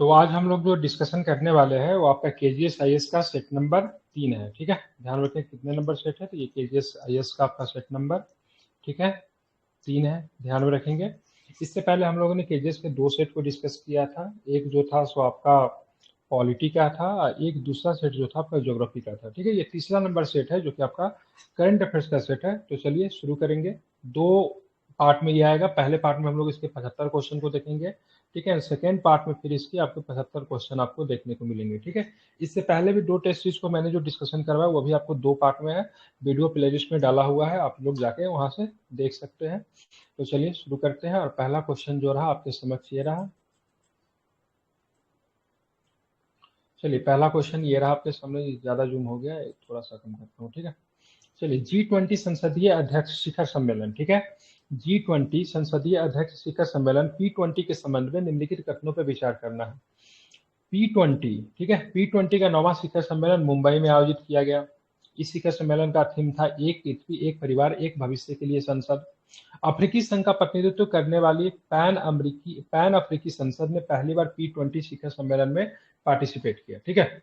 तो आज हम लोग जो डिस्कशन करने वाले हैं वो आपका केजीएस आईएएस का सेट नंबर 3 है। ठीक है, ध्यान रखें कितने नंबर सेट है। तो ये केजीएस आईएएस का आपका सेट नंबर, ठीक है, 3 है, ध्यान में रखेंगे। इससे पहले हम लोगों ने केजीएस के 2 सेट को डिस्कस किया था। एक जो था सो आपका पॉलिटी का था, एक दूसरा सेट जो था आपका ज्योग्राफी का था। ठीक है, ये तीसरा नंबर सेट है जो कि आपका करंट अफेयर्स का सेट है। तो चलिए शुरू करेंगे। 2 पार्ट में ये आएगा। पहले पार्ट में हम लोग इसके 75 क्वेश्चन को देखेंगे, ठीक है। सेकेंड पार्ट में फिर इसके आपको 75 क्वेश्चन आपको देखने को मिलेंगे, ठीक है। इससे पहले भी 2 टेस्ट सीरीज को मैंने जो डिस्कशन करवाया वो भी आपको 2 पार्ट में है, वीडियो प्लेलिस्ट में डाला हुआ है, आप लोग जाके वहां से देख सकते हैं। तो चलिए शुरू करते हैं। और पहला क्वेश्चन जो रहा आपके समक्ष ये रहा। चलिए पहला क्वेश्चन ये रहा आपके सामने। ज्यादा जूम हो गया है, थोड़ा सा कम करता हूँ, ठीक है। चलिए G20 संसदीय अध्यक्ष शिखर सम्मेलन, ठीक है। G20 संसदीय अध्यक्ष शिखर सम्मेलन P20 के संबंध में निम्नलिखित कथनों पर विचार करना है। P20, ठीक है, P20 का 9वां शिखर सम्मेलन मुंबई में आयोजित किया गया। इस शिखर सम्मेलन का थीम था एक पृथ्वी, एक परिवार, एक भविष्य के लिए संसद। अफ्रीकी संघ का प्रतिनिधित्व करने वाली पैन अफ्रीकी संसद ने पहली बार P20 शिखर सम्मेलन में पार्टिसिपेट किया, ठीक है।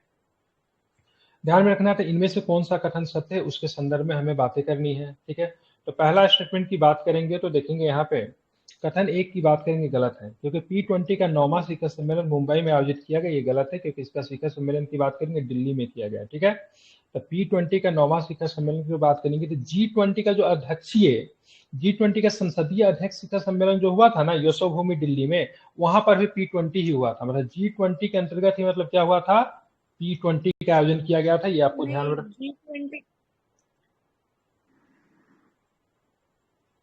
ध्यान में रखना है, तो इनमें से कौन सा कथन सत्य है उसके संदर्भ में हमें बातें करनी है, ठीक है। तो पहला स्टेटमेंट की बात करेंगे तो देखेंगे यहाँ पे कथन एक की बात करेंगे गलत है, क्योंकि P20 का 9वां शिखर सम्मेलन मुंबई में आयोजित किया गया, ये गलत है, क्योंकि इसका शिखर सम्मेलन की बात करेंगे दिल्ली में किया गया, ठीक है। तो P20 का 9वां शिखर सम्मेलन की बात करेंगे तो G20 का जो अध्यक्षीय G20 का संसदीय अध्यक्ष शिखर सम्मेलन जो हुआ था ना यशोभूमि दिल्ली में, वहां पर भी P20 ही हुआ था। मतलब G20 के अंतर्गत ही मतलब क्या हुआ था, P20 का आयोजन किया गया था। ये आपको ध्यान में G20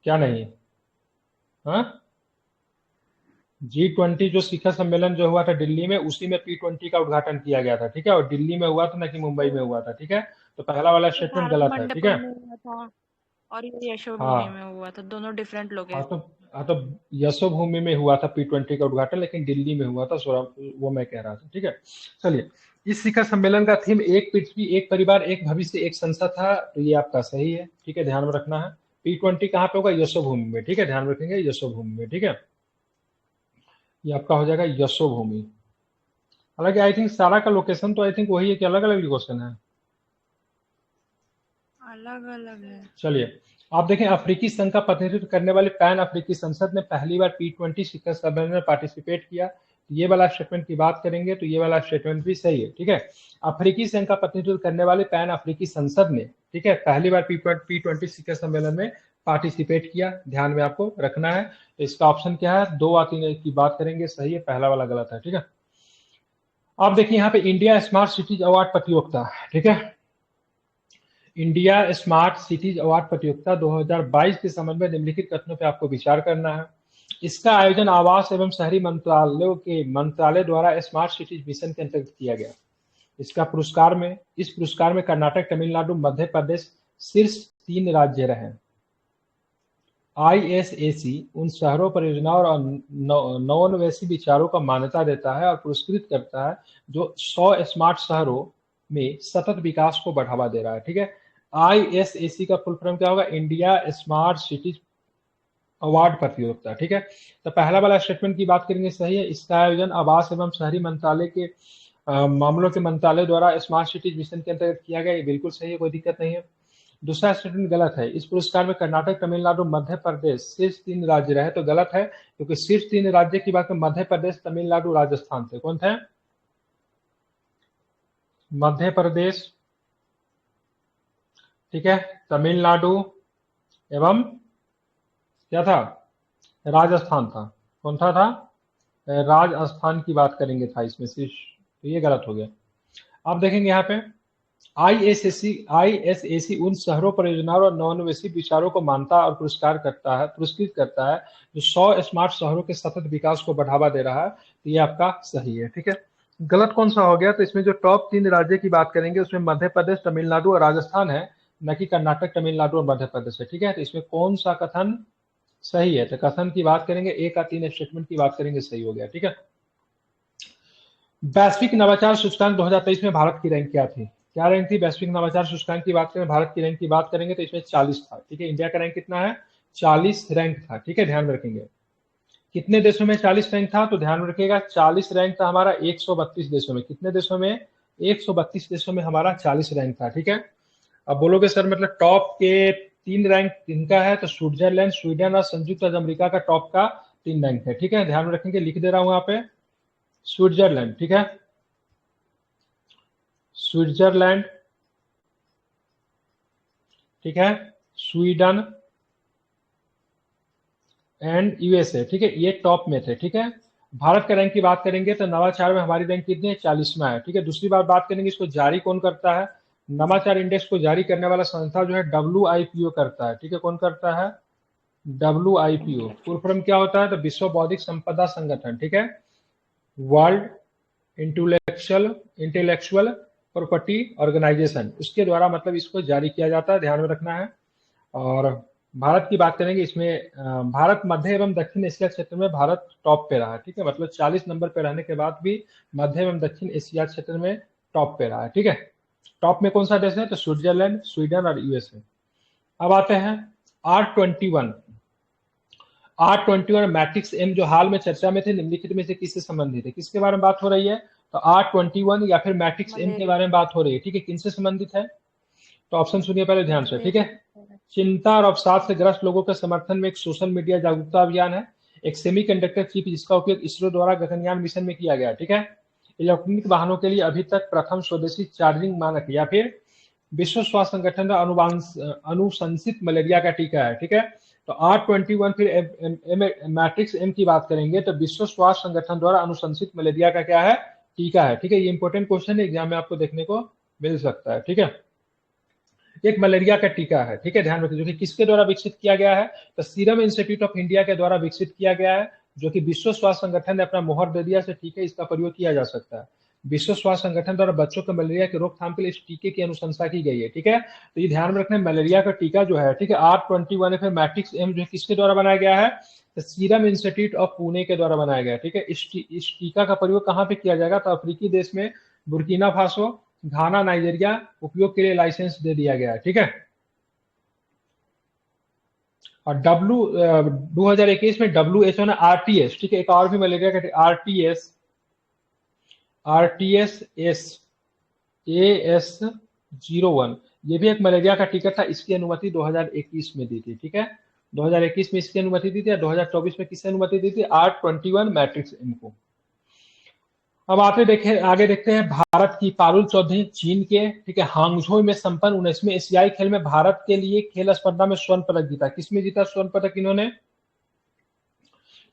क्या नहीं, हाँ, G20 जो शिखर सम्मेलन जो हुआ था दिल्ली में, उसी में P20 का उद्घाटन किया गया था, ठीक है। और दिल्ली में हुआ था, ना कि मुंबई में हुआ था, ठीक है। तो पहला वाला ये स्टेटमेंट भारत गलत है, ठीक है। मंडपम में हुआ था और ये यशोभूमि हाँ में हुआ था, दोनों डिफरेंट हाँ, लोकेशन। तो यशोभूमि में हुआ था P20 का उद्घाटन, लेकिन दिल्ली में हुआ था, वो मैं कह रहा था, ठीक है। चलिए, इस शिखर सम्मेलन का थीम एक पृथ्वी, एक परिवार, एक भविष्य, एक संसद था। तो ये आपका सही है, ठीक है, ध्यान में रखना है। P20 कहाँ पे होगा, यशोभूमि में, ठीक है, ध्यान रखेंगे, यशोभूमि में, ठीक है। ये आपका हो जाएगा यशोभूमि। हालांकि आई थिंक सारा का लोकेशन तो आई थिंक वही है कि अलग अलग लोकेशन है। अलग अलग है। चलिए, आप देखें, अफ्रीकी संघ का प्रतिनिधित्व करने वाली पैन अफ्रीकी संसद ने पहली बार P20 शिखर सम्मेलन में पार्टिसिपेट किया। ये वाला स्टेटमेंट की बात करेंगे तो ये वाला स्टेटमेंट भी सही है, ठीक है। अफ्रीकी संघ का प्रतिनिधित्व करने वाली पैन अफ्रीकी संसद ने, ठीक है, पहली बार P20 शिखर सम्मेलन में पार्टिसिपेट किया, ध्यान में आपको रखना है। तो इसका ऑप्शन क्या है, 2 और 3 की बात करेंगे, सही है, पहला वाला गलत है, ठीक है। आप देखिए यहाँ पे इंडिया स्मार्ट सिटीज अवार्ड प्रतियोगिता, ठीक है, इंडिया स्मार्ट सिटीज अवार्ड प्रतियोगिता 2022 के संबंध में निम्नलिखित कथनों पर आपको विचार करना है। इसका आयोजन आवास एवं शहरी मंत्रालय द्वारा स्मार्ट सिटीज मिशन के अंतर्गत किया गया। इस पुरस्कार में कर्नाटक, तमिलनाडु, मध्य प्रदेश शीर्ष 3 राज्य रहे। ISAC उन शहरों, परियोजनाओं और नवोन्वेषी विचारों का मान्यता देता है और पुरस्कृत करता है जो 100 स्मार्ट शहरों में सतत विकास को बढ़ावा दे रहा है, ठीक है। ISAC का फुल फॉर्म क्या होगा, इंडिया स्मार्ट सिटीज अवार्ड प्रतियोगिता, ठीक है। तो पहला वाला स्टेटमेंट की बात करेंगे, सही है। इसका आयोजन आवास एवं शहरी मंत्रालय के मामलों के मंत्रालय द्वारा स्मार्ट सिटीज मिशन के अंतर्गत किया गया, ये बिल्कुल सही है, कोई दिक्कत नहीं है। दूसरा स्टेटमेंट गलत है। इस पुरस्कार में कर्नाटक, तमिलनाडु, मध्य प्रदेश शीर्ष 3 राज्य रहे, तो गलत है, क्योंकि शीर्ष 3 राज्य की बात में मध्य प्रदेश, तमिलनाडु, राजस्थान थे। कौन थे, मध्य प्रदेश, ठीक है, तमिलनाडु एवं क्या था, राजस्थान था। कौन था, राजस्थान की बात करेंगे था इसमें शीर्ष, तो ये गलत हो गया। आप देखेंगे यहाँ पे ISAC उन शहरों, परियोजनाओं और नवोन्वेषी विचारों को मानता और पुरस्कृत करता है जो 100 स्मार्ट शहरों के सतत विकास को बढ़ावा दे रहा है। तो ये आपका सही है, ठीक है। गलत कौन सा हो गया, तो इसमें जो टॉप 3 राज्य की बात करेंगे उसमें मध्य प्रदेश, तमिलनाडु और राजस्थान है, न कि कर्नाटक, तमिलनाडु और मध्य प्रदेश है, ठीक है। तो इसमें कौन सा कथन सही है, तो कथन की बात करेंगे, 1 का 3 स्टेटमेंट की बात करेंगे, सही हो गया, ठीक है। वैश्विक नवाचार सूचकांक 2023 में भारत की रैंक क्या थी, क्या रैंक थी वैश्विक नवाचार सूचकांक की बात करें, भारत की रैंक की बात करेंगे तो इसमें 40 था, ठीक है। इंडिया का रैंक कितना है, 40 रैंक था, ठीक है, ध्यान में रखेंगे। कितने देशों में 40 रैंक था? तो ध्यान में रखिएगा 40 रैंक था हमारा 132 देशों में। कितने देशों में? 132 देशों में हमारा 40 रैंक था। ठीक है, अब बोलोगे सर मतलब टॉप के 3 रैंक किनका है? तो स्विट्जरलैंड, स्वीडन और संयुक्त राज्य अमेरिका का टॉप का 3 रैंक है। ठीक है, ध्यान में रखेंगे, लिख दे रहा हूं यहाँ पे स्विट्जरलैंड। ठीक है, स्विट्जरलैंड, ठीक है, स्वीडन एंड यूएसए। ठीक है, ये टॉप में थे। ठीक है, भारत का रैंक की बात करेंगे तो नवाचार में हमारी रैंक कितनी है? 40वां है। ठीक है, दूसरी बात करेंगे इसको जारी कौन करता है? नवाचार इंडेक्स को जारी करने वाला संस्था जो है WIPO करता है। ठीक है, कौन करता है? WIPO। पूर्ण फॉर्म क्या होता है? तो विश्व बौद्धिक संपदा संगठन। ठीक है, वर्ल्ड इंटेलेक्चुअल प्रॉपर्टी ऑर्गेनाइजेशन, उसके द्वारा मतलब इसको जारी किया जाता है, ध्यान में रखना है। और भारत की बात करेंगे इसमें, भारत मध्य एवं दक्षिण एशिया क्षेत्र में भारत टॉप पे रहा है। ठीक है, मतलब 40 नंबर पे रहने के बाद भी मध्य एवं दक्षिण एशिया क्षेत्र में टॉप पे रहा है। ठीक है, टॉप में कौन सा देश है? तो स्विट्जरलैंड, स्वीडन और यूएसए। अब आते हैं R21। R21 मैट्रिक्स M जो हाल में चर्चा में थे, निम्नलिखित में से किससे संबंधित है? किसके बारे में बात हो रही है? तो R21 या फिर मैट्रिक्स M के बारे में बात हो रही है। ठीक है, किनसे संबंधित है? तो ऑप्शन सुनिए पहले ध्यान से। ठीक है, चिंता और अवसाद से ग्रस्त लोगों के समर्थन में एक सोशल मीडिया जागरूकता अभियान है। एक सेमीकंडक्टर चिप जिसका उपयोग इसरो द्वारा गगनयान मिशन में किया गया। ठीक है, इलेक्ट्रॉनिक वाहनों के लिए अभी तक प्रथम स्वदेशी चार्जिंग मानक, या फिर विश्व स्वास्थ्य संगठन द्वारा अनुशंसित मलेरिया का टीका है। ठीक है, तो R21 फिर मैट्रिक्स M की बात करेंगे तो विश्व स्वास्थ्य संगठन द्वारा अनुशंसित मलेरिया का क्या है? टीका है। ठीक है, ये इंपॉर्टेंट क्वेश्चन है, एग्जाम में आपको देखने को मिल सकता है। ठीक है, एक मलेरिया का टीका है। ठीक है, ध्यान रखिए, जो कि किसके द्वारा विकसित किया गया है? तो सीरम इंस्टीट्यूट ऑफ इंडिया के द्वारा विकसित किया गया है, जो कि विश्व स्वास्थ्य संगठन ने अपना मोहर दे दिया से ठीक है, इसका प्रयोग किया जा सकता है। विश्व स्वास्थ्य संगठन द्वारा बच्चों को मलेरिया की रोकथाम के लिए इस टीके की अनुशंसा की गई है। ठीक है, तो ये ध्यान में रखना, मलेरिया का टीका जो है, ठीक है, R21 फिर मैट्रिक्स M जो है किसके द्वारा बनाया गया है? तो सीरम इंस्टीट्यूट ऑफ पुणे के द्वारा बनाया गया है। ठीक है, इस टीका का प्रयोग कहाँ पे किया जाएगा? तो अफ्रीकी देश में बुर्किना फासो, घाना, नाइजीरिया उपयोग के लिए लाइसेंस दे दिया गया है। ठीक है, और 2021 में WHO ने RTS, ठीक है, एक और भी मलेरिया का RTS AS01, ये भी एक मलेरिया का टीका था, इसकी अनुमति 2021 में दी थी। ठीक है, 2021 में इसकी अनुमति दी थी, 2024 में किसकी अनुमति दी थी? R21 मैट्रिक्स M को। अब आगे देखते हैं भारत की पारुल चौधरी चीन के, ठीक है, हांगझो में संपन्न 19वें एशियाई खेल में भारत के लिए खेल स्पर्धा में स्वर्ण पदक जीता। किसमें जीता स्वर्ण पदक इन्होंने?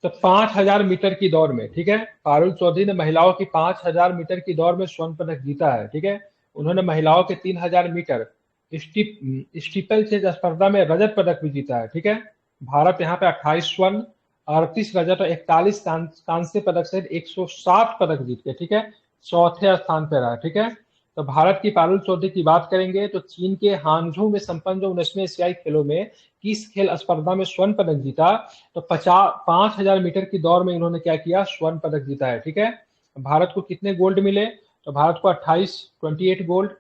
तो 5000 मीटर की दौड़ में। ठीक है, पारुल चौधरी ने महिलाओं की 5000 मीटर की दौड़ में स्वर्ण पदक जीता है। ठीक है, उन्होंने महिलाओं के 3000 मीटर स्टीपल चेज स्पर्धा में रजत पदक भी जीता है। ठीक है, भारत यहाँ पे 28 स्वर्ण, 38 रजत और 41 कांस्य पदक सहित 107 पदक जीत के, ठीक है, चौथे स्थान पर रहा। ठीक है, तो भारत की पारुल चौधरी की बात करेंगे तो चीन के हांगझो में संपन्न जो 19वें एशियाई खेलों में किस खेल स्पर्धा में स्वर्ण पदक जीता? तो 5000 मीटर की दौड़ में इन्होंने क्या किया? स्वर्ण पदक जीता है। ठीक है, भारत को कितने गोल्ड मिले? तो भारत को 28 गोल्ड,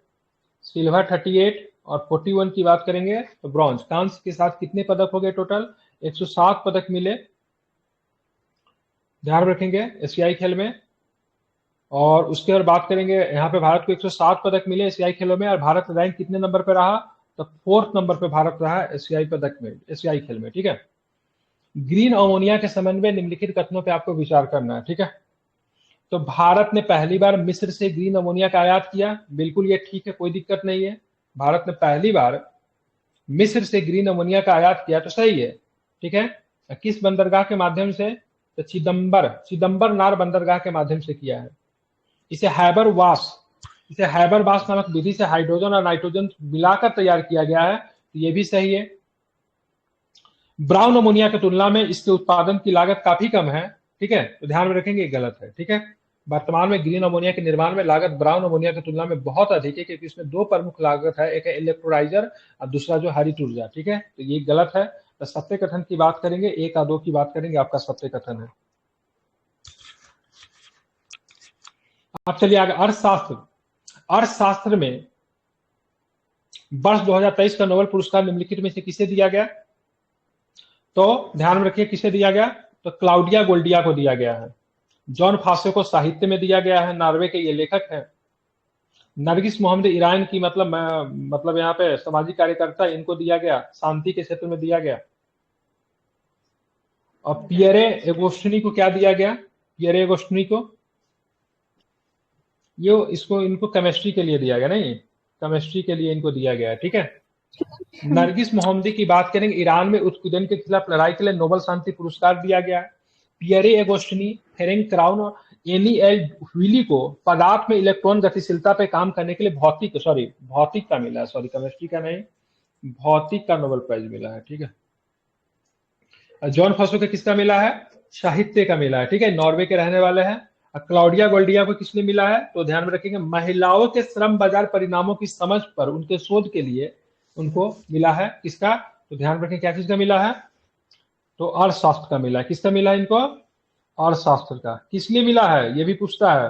सिल्वर 38 और 41 की बात करेंगे तो ब्रॉन्ज, कांस्य के साथ कितने पदक हो गए? टोटल 107 पदक मिले, ध्यान रखेंगे एशियाई खेल में। और उसके बाद बात करेंगे, यहाँ पे भारत को 107 पदक मिले एशियाई खेलों में, और भारत रैंक कितने नंबर पे रहा? तो 4th नंबर पे भारत रहा एशियाई पदक में, एशियाई खेल में। ठीक है, ग्रीन अमोनिया के संबंध में निम्नलिखित कथनों पे आपको विचार करना है। ठीक है, तो भारत ने पहली बार मिस्र से ग्रीन अमोनिया का आयात किया, बिल्कुल ये ठीक है, कोई दिक्कत नहीं है। भारत ने पहली बार मिस्र से ग्रीन अमोनिया का आयात किया तो सही है। ठीक है, किस बंदरगाह के माध्यम से? तो चिदम्बर नार बंदरगाह के माध्यम से किया है। इसे हैबर वाश नामक विधि से हाइड्रोजन और नाइट्रोजन मिलाकर तैयार किया गया है, तो ये भी सही है। ब्राउन अमोनिया की तुलना में इसके उत्पादन की लागत काफी कम है। ठीक है, तो ध्यान में रखेंगे, गलत है। ठीक है, वर्तमान में ग्रीन अमोनिया के निर्माण में लागत ब्राउन अमोनिया की तुलना में बहुत अधिक है, क्योंकि इसमें 2 प्रमुख लागत है, एक है इलेक्ट्रोलाइजर और दूसरा जो हरित ऊर्जा। ठीक है, तो ये गलत है। तो सत्य कथन की बात करेंगे, 1 और 2 की बात करेंगे, आपका सत्य कथन है। अब चलिए आगे, अर्थशास्त्र में वर्ष 2023 का नोबेल पुरस्कार निम्नलिखित में से किसे दिया गया? तो ध्यान में रखिए, किसे दिया गया? तो क्लाउडिया गोल्डिया को दिया गया है। जॉन फासे को साहित्य में दिया गया है, नॉर्वे के ये लेखक है। नरगिस मोहम्मद ईरान की मतलब यहाँ पे सामाजिक कार्यकर्ता, इनको दिया गया, शांति के क्षेत्र में दिया गया। और पियरे एगोस्टिनी को क्या दिया गया? पियरे एगोस्टिनी को इनको केमिस्ट्री के लिए दिया गया, नहीं केमिस्ट्री के लिए इनको दिया गया है, ठीक है। नरगिस मोहम्मदी की बात करेंगे, ईरान में उत्पीड़न के खिलाफ लड़ाई के लिए नोबेल शांति पुरस्कार दिया गया है। पियरे एगोस्टिनी, फेरेंक क्राउन और एनी एल व्हीली को पदार्थ में इलेक्ट्रॉन गतिशीलता पे काम करने के लिए भौतिक का मिला है, केमिस्ट्री का नहीं, भौतिक का नोबेल प्राइज मिला है, ठीक है। जॉन फासो को किसका मिला है? साहित्य का मिला है, ठीक है, नॉर्वे के रहने वाले हैं। क्लाउडिया गोल्डिया को किसने मिला है? तो ध्यान में रखेंगे, महिलाओं के श्रम बाजार परिणामों की समझ पर उनके शोध के लिए उनको मिला है। किसका? तो ध्यान रखें, क्या चीज का मिला है? तो अर्थशास्त्र का मिला है। किसका मिला है इनको? अर्थशास्त्र का। किस लिए मिला है ये भी पूछता है।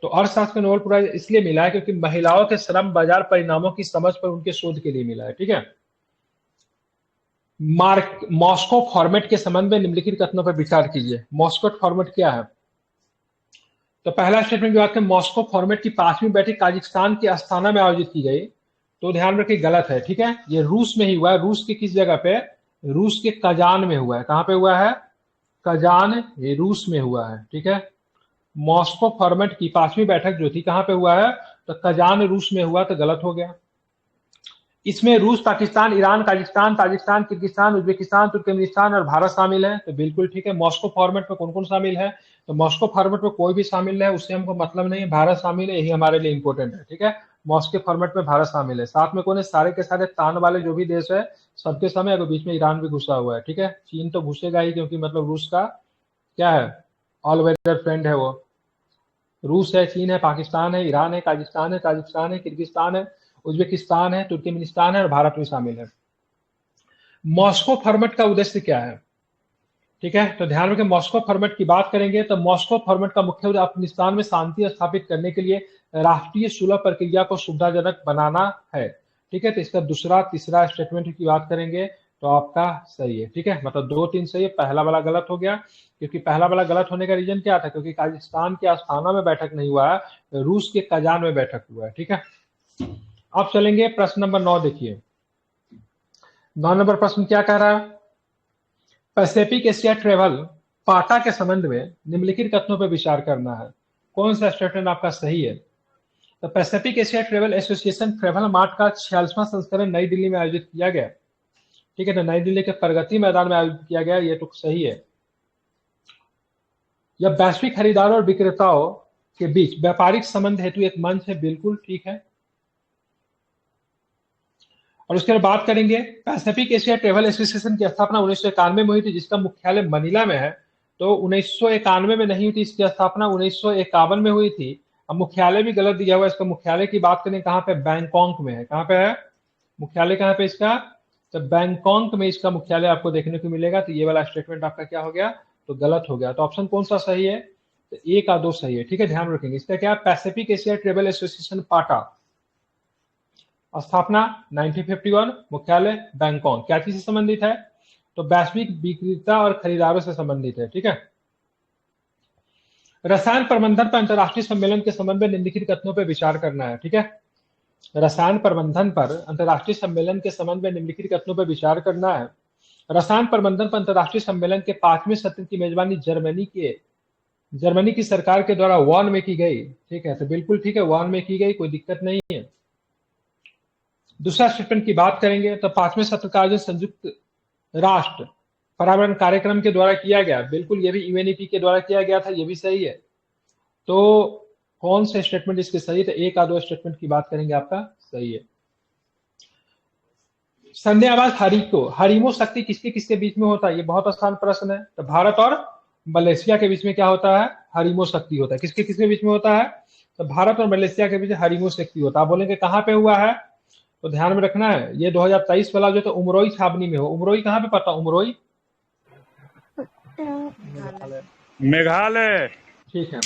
तो अर्थशास्त्र का नोबेल प्राइज इसलिए मिला है क्योंकि महिलाओं के श्रम बाजार परिणामों की समझ पर उनके शोध के लिए मिला है, ठीक है। मॉस्को फॉर्मेट के संबंध में निम्नलिखित कथनों पर विचार कीजिए। मॉस्को फॉर्मेट क्या है? तो पहला स्टेटमेंट की बात करें, मॉस्को फॉर्मेट की 5वीं बैठक काजाकिस्तान के अस्थाना में आयोजित की गई। तो ध्यान रखिए, गलत है, ठीक है। ये रूस में ही हुआ है। रूस के किस जगह पे? रूस के कजान में हुआ है। कहां पे हुआ है? कजान, ये रूस में हुआ है, ठीक है। मॉस्को फॉर्मेट की 5वीं बैठक जो थी कहां पे हुआ है? तो कजान, रूस में हुआ, तो गलत हो गया। इसमें रूस, Pakistan, Iran, Kazakhstan, Tajikistan, Kyrgyzstan, Uzbekistan, Turkmenistan और भारत शामिल है। तो बिल्कुल ठीक है। मॉस्को फॉर्मेट में कौन कौन शामिल है? तो मॉस्को फॉर्मेट में कोई भी शामिल है, उससे हमको मतलब नहीं है। भारत शामिल है, यही हमारे लिए इंपॉर्टेंट है, ठीक है। मॉस्को फॉर्मेट में भारत शामिल है। साथ में कौन है? सारे के सारे तान वाले जो भी देश है सबके समय, अगर बीच में ईरान भी घुसा हुआ है, ठीक है। चीन तो घुसेगा ही, क्योंकि मतलब रूस का क्या है? ऑल वेदर फ्रेंड है वो। रूस है, चीन है, पाकिस्तान है, ईरान है, काजाकिस्तान है, ताजिकिस्तान है, किर्गिस्तान है, उज्बेकिस्तान है, तुर्कमेनिस्तान है और भारत भी शामिल है। मॉस्को फॉर्मेट का उद्देश्य क्या है? ठीक है, तो ध्यान रखें, मॉस्को फॉर्मेट की बात करेंगे तो मॉस्को फॉर्मेट का मुख्य उद्देश्य अफगानिस्तान में शांति स्थापित करने के लिए राष्ट्रीय सुलह प्रक्रिया को सुविधाजनक बनाना है, ठीक है। तो इसका दूसरा तीसरा स्टेटमेंट की बात करेंगे तो आपका सही है, ठीक है। मतलब 2-3 सही है, पहला वाला गलत हो गया। क्योंकि पहला वाला गलत होने का रीजन क्या था? क्योंकि काजाकिस्तान के अस्थाना में बैठक नहीं हुआ है, रूस के कजान में बैठक हुआ है, ठीक है। अब चलेंगे प्रश्न नंबर 9, देखिए 9 नंबर प्रश्न क्या कह रहा है? पैसिफिक एशिया ट्रेवल पाटा के संबंध में निम्नलिखित कथनों पर विचार करना है। कौन सा स्टेटमेंट आपका सही है? तो Pacific Asia travel association travel mart का 46वां संस्करण नई दिल्ली में आयोजित किया गया, ठीक है। तो नई दिल्ली के प्रगति मैदान में आयोजित किया गया, ये तो सही है। यह वैश्विक खरीदारों और विक्रेताओं के बीच व्यापारिक संबंध हेतु एक मंच है, बिल्कुल ठीक है। और उसके बाद बात करेंगे, पैसिफिक एशिया ट्रेवल एसोसिएशन की स्थापना 1991 में हुई थी, जिसका मुख्यालय मनीला में है। तो 1991 में नहीं हुई थी, इसकी स्थापना 1951 में हुई थी। अब मुख्यालय भी गलत दिया हुआ है। इसका मुख्यालय की बात करें कहां पे? बैंकॉक में है। कहां पे है मुख्यालय? कहां पे इसका? तो बैंकॉक में इसका मुख्यालय आपको देखने को मिलेगा। तो ये वाला स्टेटमेंट आपका क्या हो गया? तो गलत हो गया। तो ऑप्शन कौन सा सही है? तो 1 का 2 सही है, ठीक है। ध्यान रखेंगे, इसका क्या? पैसिफिक एशिया ट्रेवल एसोसिएशन पाटा, स्थापना 1951, मुख्यालय बैंकॉक। क्या चीज से संबंधित है? तो वैश्विक विक्रेता और खरीदारों से संबंधित है, ठीक है। रसायन प्रबंधन पर अंतरराष्ट्रीय सम्मेलन के संबंध में निम्नलिखित कथनों पर विचार करना है, ठीक है। रसायन प्रबंधन पर अंतरराष्ट्रीय सम्मेलन के संबंध में निम्नलिखित कथनों पर विचार करना है। रसायन प्रबंधन पर अंतरराष्ट्रीय सम्मेलन के 5वें सत्र की मेजबानी जर्मनी की सरकार के द्वारा वॉन में की गई, ठीक है। तो बिल्कुल ठीक है, वॉन में की गई, कोई दिक्कत नहीं है। दूसरा स्टेटमेंट की बात करेंगे तो 5वें सत्र का आयोजन संयुक्त राष्ट्र पर्यावरण कार्यक्रम के द्वारा किया गया, बिल्कुल ये भी यूएनईपी के द्वारा किया गया था, ये भी सही है। तो कौन से स्टेटमेंट इसके सही? तो 1 का 2 स्टेटमेंट की बात करेंगे, आपका सही है। संदेहाबाद हरीमो शक्ति किसके किसके बीच में होता है? ये बहुत आसान प्रश्न है। तो भारत और मलेशिया के बीच में क्या होता है? हरीमो शक्ति होता है। किसके किसके बीच में होता है? तो भारत और मलेशिया के बीच हरीमो शक्ति होता है। आप बोलेंगे कहां पे हुआ है? तो ध्यान में रखना है, ये 2023 वाला जो तो उमरोई छावनी में हो। उमरोई कहां पे पता? उमरोई मेघालय। ठीक है।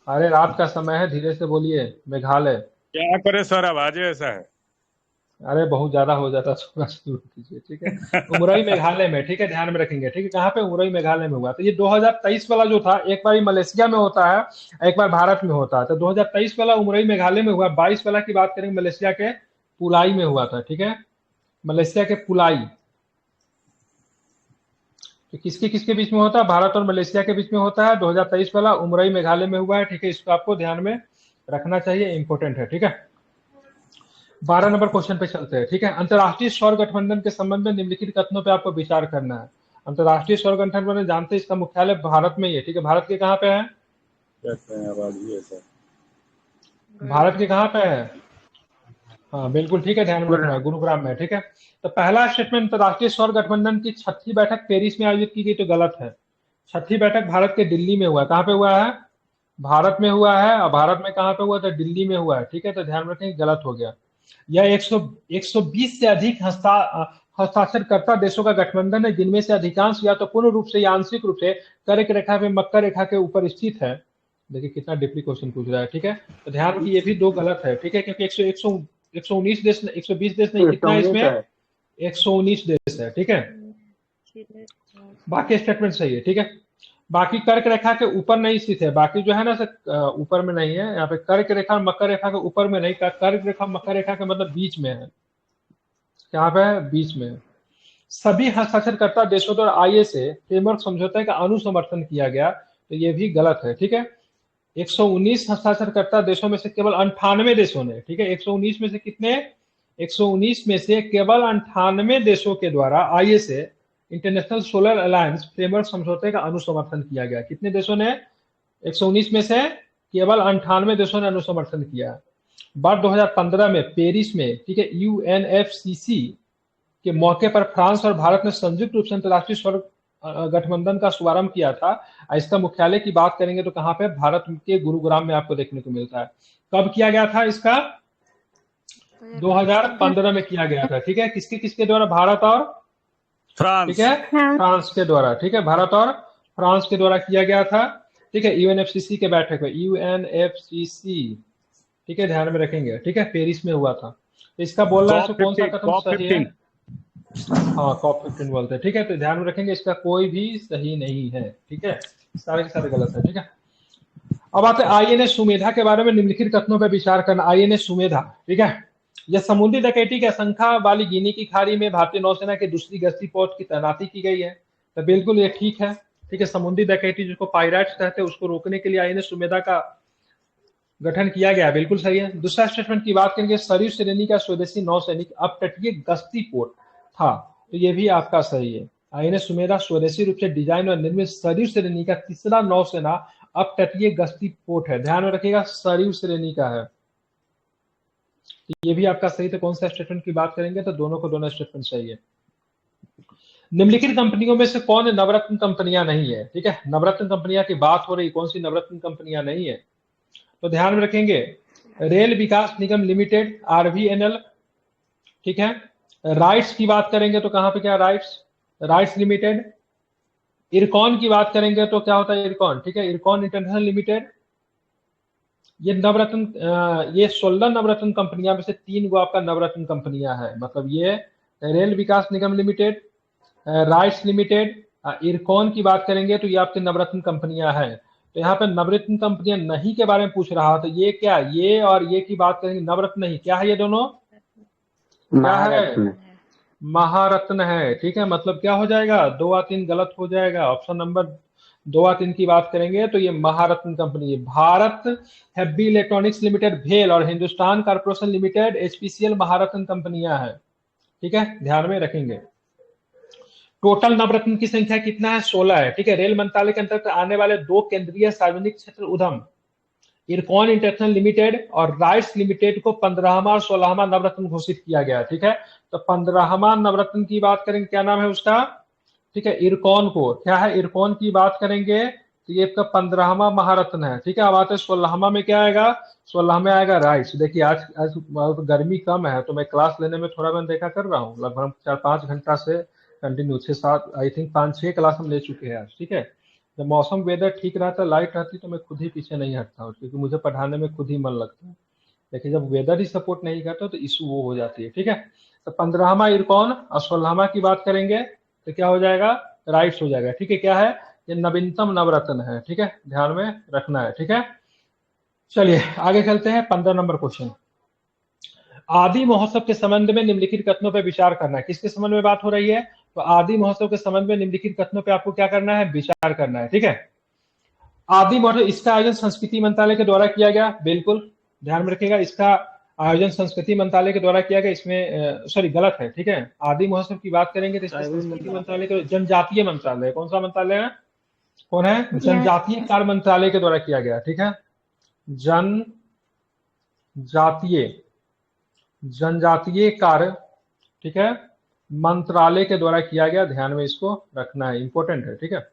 अरे रात का समय है, धीरे से बोलिए। मेघालय। क्या करे सर, आवाज ऐसा है। अरे बहुत ज्यादा हो जाता, थोड़ा सा दूर कीजिए, ठीक है। उमरई मेघालय में, ठीक है, ध्यान में रखेंगे, ठीक है। कहाँ पे? उमरई मेघालय में हुआ। तो ये 2023 वाला जो था, एक बार मलेशिया में होता है, एक बार भारत में होता है। तो 2023 वाला उमरई मेघालय में हुआ। 22 वाला की बात करेंगे, मलेशिया के पुलाई में हुआ था, ठीक है, मलेशिया के पुलाई। तो किसके किसके बीच में होता है? भारत और मलेशिया के बीच में होता है। 2023 वाला उमरई मेघालय में हुआ है, ठीक है। इसको आपको ध्यान में रखना चाहिए, इंपॉर्टेंट है, ठीक है। 12 नंबर क्वेश्चन पे चलते हैं, ठीक है। अंतर्राष्ट्रीय सौर गठबंधन के संबंध में निम्नलिखित कथनों पे आपको विचार करना है। अंतर्राष्ट्रीय सौर गठबंधन जानते हैं, इसका मुख्यालय भारत में ही है, ठीक है। भारत के कहाँ पे है? भारत के कहाँ पे है? हाँ बिल्कुल, ठीक है, ध्यान में रखना है, गुरुग्राम में, ठीक है। तो पहला स्टेटमेंट, अंतर्राष्ट्रीय सौर गठबंधन की छठी बैठक पेरिस में आयोजित की गई, तो गलत है। छठी बैठक भारत के दिल्ली में हुआ है। कहाँ पे हुआ है? भारत में हुआ है। और भारत में कहाँ पे हुआ था? दिल्ली में हुआ है, ठीक है। तो ध्यान रखेंगे, गलत हो गया। यह 120 से अधिक हस्ताक्षरकर्ता देशों का गठबंधन है, जिनमें से अधिकांश या तो पूर्ण रूप से या आंशिक रूप से कर्क रेखा पे मकर रेखा के ऊपर स्थित है। देखिए कितना डीपली क्वेश्चन पूछ रहा है, ठीक है। तो ध्यान रखिए, ये भी दो गलत है, ठीक है, क्योंकि 119 देश, 120 देश नहीं, कितना है इसमें? 119 देश है, ठीक है। बाकी स्टेटमेंट सही है, ठीक है। बाकी कर्क रेखा के ऊपर नहीं स्थित है, बाकी जो है ना सर, ऊपर में नहीं है। यहाँ पे कर्क रेखा मकर रेखा के ऊपर में नहीं, कर्क रेखा मकर रेखा के मतलब बीच में है। क्या पे है? बीच में। सभी हस्ताक्षरकर्ता देशों द्वारा आईएसए फ्रेमवर्क समझौते का अनुसमर्थन किया गया, तो ये भी गलत है, ठीक है। 119 हस्ताक्षरकर्ता देशों में से केवल 98 देशों ने, ठीक है, 119 में से कितने? 119 में से केवल 98 देशों के द्वारा ISA international solar alliance framework समझौते का अनुसमर्थन किया गया। कितने देशों ने? 119 में से केवल 98 देशों ने अनुसमर्थन किया। बार 2015 में पेरिस में, ठीक है, यूएनएफसीसी के मौके पर फ्रांस और भारत ने संयुक्त रूप से अंतर्राष्ट्रीय सौर गठबंधन का शुभारंभ किया था। इसका मुख्यालय की बात करेंगे तो कहाँ पे? भारत के गुरुग्राम में आपको देखने को मिलता है। कब किया गया था इसका? 2015 में किया गया था, ठीक है। किसके किसके द्वारा? भारत और फ्रांस, ठीक है, फ्रांस के द्वारा, ठीक है, भारत और फ्रांस के द्वारा किया गया था, ठीक है। यूएनएफसीसी के बैठक में, यूएनएफसीसी, ठीक है, ध्यान में रखेंगे, ठीक है, पेरिस में हुआ था। तो इसका बोलना है, कौन सा कथन सही है? हाँ, कॉप 15 बोलते हैं, ठीक है। तो ध्यान में रखेंगे, इसका कोई भी सही नहीं है, ठीक है, सारे के सारे गलत है, ठीक है। अब आते हैं आईएनएस सुमेधा के बारे में। निम्नलिखित कथनों पर विचार करना। आईएनएस सुमेधा, ठीक है, यह समुद्री डकैती की आशंका वाली गिनी की खाड़ी में भारतीय नौसेना की दूसरी गश्ती पोत की तैनाती की गई है। तो बिल्कुल ये ठीक है, ठीक है। समुद्री डकैती जिसको पायरेट्स कहते हैं, उसको रोकने के लिए आईएनएस सुमेधा का गठन किया गया, बिल्कुल सही है। दूसरा स्टेटमेंट की बात करेंगे, सरयू श्रेणी का स्वदेशी नौसैनिक अपतटीय गश्ती पोत था, तो ये भी आपका सही है। आईएनएस सुमेधा स्वदेशी रूप से डिजाइन और निर्मित सरयू श्रेणी का तीसरा नौसेना अपतटीय गश्ती पोत है। ध्यान में रखिएगा, सरयू श्रेणी का है, ये भी आपका सही। तो कौन सा स्टेटमेंट की बात करेंगे? तो दोनों को दोनों स्टेटमेंट सही है। निम्नलिखित कंपनियों में से कौन नवरत्न कंपनियां नहीं है? ठीक है, नवरत्न कंपनियां की बात हो रही, कौन सी नवरत्न कंपनियां नहीं है? तो ध्यान में रखेंगे, रेल विकास निगम लिमिटेड, आरवीएनएल, ठीक है। राइट्स की बात करेंगे तो कहां पे क्या? Rights limited. इरकॉन की बात करेंगे तो क्या होता है? इरकॉन, ठीक है, इरकॉन इंटरनेशनल लिमिटेड। ये नवरत्न, ये 16 नवरत्न कंपनियां में से 3 गो आपका नवरत्न कंपनियां है। मतलब ये रेल विकास निगम लिमिटेड, राइट्स लिमिटेड, इरकॉन की बात करेंगे तो ये आपके नवरत्न कंपनियां हैं। तो यहाँ पे नवरत्न कंपनियां नहीं के बारे में पूछ रहा, तो ये क्या? ये और ये की बात करेंगे, नवरत्न नहीं, क्या है ये दोनों? क्या है? महारत्न है, ठीक है। मतलब क्या हो जाएगा? 2 और 3 गलत हो जाएगा। ऑप्शन नंबर 2 और 3 की बात करेंगे तो ये महारत्न कंपनी है। भारत हैवी इलेक्ट्रॉनिक्स लिमिटेड भेल और हिंदुस्तान कॉर्पोरेशन लिमिटेड एचपीसीएल महारत्न कंपनियां हैं, ठीक है, ध्यान में रखेंगे। टोटल नवरत्न की संख्या कितना है? 16 है, ठीक है। रेल मंत्रालय के अंतर्गत आने वाले 2 केंद्रीय सार्वजनिक क्षेत्र उद्यम, इरकॉन इंटरनेशनल लिमिटेड और राइट्स लिमिटेड को 15वां और 16वां नवरत्न घोषित किया गया, ठीक है। तो 15वां नवरत्न की बात करेंगे, क्या नाम है उसका? ठीक है, इरकॉन को, क्या है? इरकॉन की बात करेंगे तो ये आपका 15वां महारत्न है, ठीक है। अब आते हैं 16वां में, क्या आएगा? 16 में आएगा राइट्स। देखिए आज गर्मी कम है तो मैं क्लास लेने में थोड़ा मैं देखा कर रहा हूँ, लगभग 4-5 घंटा से कंटिन्यू, 6-7 आई थिंक 5-6 क्लास हम ले चुके हैं आज, ठीक है। जब मौसम वेदर ठीक रहता, लाइट रहती, तो मैं खुद ही पीछे नहीं हटता हूँ, क्योंकि मुझे पढ़ाने में खुद ही मन लगता है। लेकिन जब वेदर ही सपोर्ट नहीं करता तो इशू वो हो जाती है, ठीक है। तो 15वां इरकॉन और 16वां की बात करेंगे तो क्या हो जाएगा, राइट्स हो जाएगा, ठीक है। क्या है, ये नवीनतम नवरत्न है, ठीक है, ध्यान में रखना है, ठीक है। चलिए आगे चलते हैं, 15 नंबर क्वेश्चन। आदि महोत्सव के संबंध में निम्नलिखित कथनों पर विचार करना है। किसके संबंध में बात हो रही है, तो आदि महोत्सव के संबंध में निम्नलिखित कथनों पे आपको क्या करना है, विचार करना है, ठीक है। आदि महोत्सव, इसका आयोजन संस्कृति मंत्रालय के द्वारा किया गया, बिल्कुल ध्यान में रखिएगा, इसका आयोजन संस्कृति मंत्रालय के द्वारा किया गया। इसमें सॉरी गलत है, ठीक है। आदि महोत्सव की बात करेंगे तो इसमें संस्कृति मंत्रालय के, जनजातीय मंत्रालय, कौन सा मंत्रालय है, कौन है, जनजातीय कार्य मंत्रालय के द्वारा किया गया, ठीक है। जनजातीय कार्य, ठीक है, मंत्रालय के द्वारा किया गया, ध्यान में इसको रखना है, इंपॉर्टेंट है, ठीक है।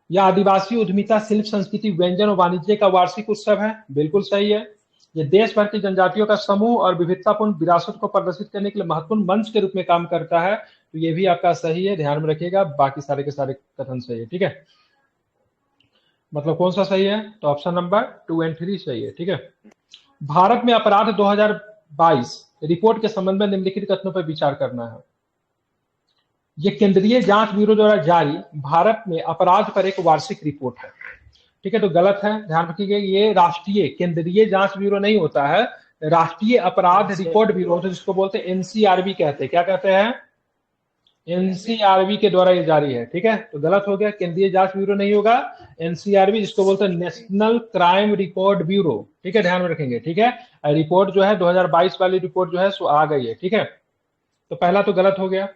यह आदिवासी उद्यमिता, शिल्प, संस्कृति, व्यंजन और वाणिज्य का वार्षिक उत्सव है, बिल्कुल सही है। ये देश भर की जनजातियों का समूह और विविधतापूर्ण विरासत को प्रदर्शित करने के लिए महत्वपूर्ण मंच के रूप में काम करता है, तो ये भी आपका सही है, ध्यान में रखिएगा। बाकी सारे के सारे कथन सही है, ठीक है। मतलब कौन सा सही है, तो ऑप्शन नंबर 2 और 3 सही है, ठीक है। भारत में अपराध 2022 रिपोर्ट के संबंध में निम्नलिखित कथनों पर विचार करना है। ये केंद्रीय जांच ब्यूरो द्वारा जारी भारत में अपराध पर एक वार्षिक रिपोर्ट है, ठीक है। तो गलत है, ध्यान रखिएगा, ये राष्ट्रीय केंद्रीय जांच ब्यूरो नहीं होता है, राष्ट्रीय अपराध रिकॉर्ड ब्यूरो, तो जिसको बोलते हैं एनसीआरबी कहते हैं, क्या कहते हैं, एनसीआरबी के द्वारा ये जारी है, ठीक है। तो गलत हो गया, केंद्रीय जांच ब्यूरो नहीं होगा, एनसीआरबी, जिसको बोलते हैं नेशनल क्राइम रिकॉर्ड ब्यूरो, ठीक है, ध्यान में रखेंगे, ठीक है। रिपोर्ट जो है 2022 वाली रिपोर्ट जो है सो आ गई है, ठीक है। तो पहला तो गलत हो गया।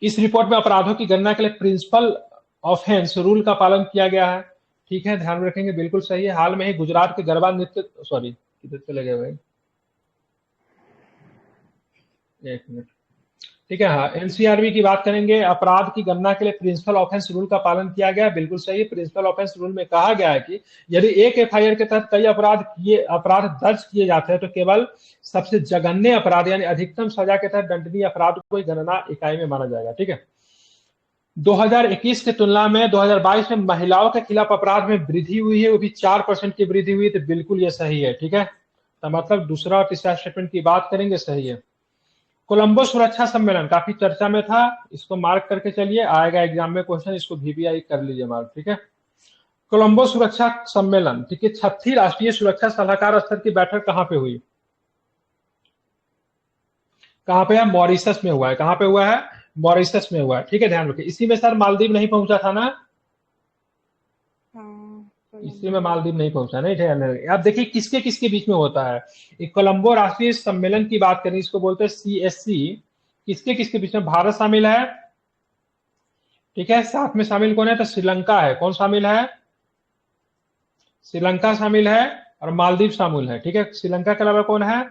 इस रिपोर्ट में अपराधों की गणना के लिए प्रिंसिपल ऑफेंस रूल का पालन किया गया है, ठीक है, ध्यान में रखेंगे, बिल्कुल सही है। हाल में ही गुजरात के गरबा नृत्य, सॉरी किधर चले गए भाई, एक मिनट, ठीक है, हाँ, एनसीआरबी की बात करेंगे, अपराध की गणना के लिए प्रिंसिपल ऑफेंस रूल का पालन किया गया, बिल्कुल सही है। प्रिंसिपल ऑफेंस रूल में कहा गया है कि यदि एक एफआईआर के तहत कई अपराध दर्ज किए जाते हैं तो केवल सबसे जघन्य अपराध यानी अधिकतम सजा के तहत दंडनीय अपराध को गणना इकाई में माना जाएगा, ठीक है। 2021 की तुलना में 2022 में महिलाओं के खिलाफ अपराध में वृद्धि हुई है, वो भी 4% की वृद्धि हुई है, तो बिल्कुल ये सही है, ठीक है। तो मतलब दूसरा और तीसरा स्टेटमेंट की बात करेंगे, सही है। कोलंबो सुरक्षा सम्मेलन काफी चर्चा में था, इसको मार्क करके चलिए, आएगा एग्जाम में क्वेश्चन, इसको VBI कर लीजिए मार्क, ठीक है। कोलंबो सुरक्षा सम्मेलन, ठीक है, 36वीं राष्ट्रीय सुरक्षा सलाहकार स्तर की बैठक कहां पे हुई, कहां पे है, मॉरिशस में हुआ है, कहां पे हुआ है, मॉरिशस में हुआ है, ठीक है, ध्यान रखिए। इसी में सर मालदीव नहीं पहुंचा था ना, इसी में मालदीव नहीं पहुंचा, नहीं थे। आप देखिए किसके किसके बीच में होता है, एक कोलंबो राष्ट्रीय सम्मेलन की बात करें, इसको बोलते हैं CSC, किसके किसके बीच में, भारत शामिल है, ठीक है, साथ में शामिल कौन है, तो श्रीलंका है, कौन शामिल है, श्रीलंका शामिल है और मालदीव शामिल है, ठीक है। श्रीलंका के अलावा कौन है,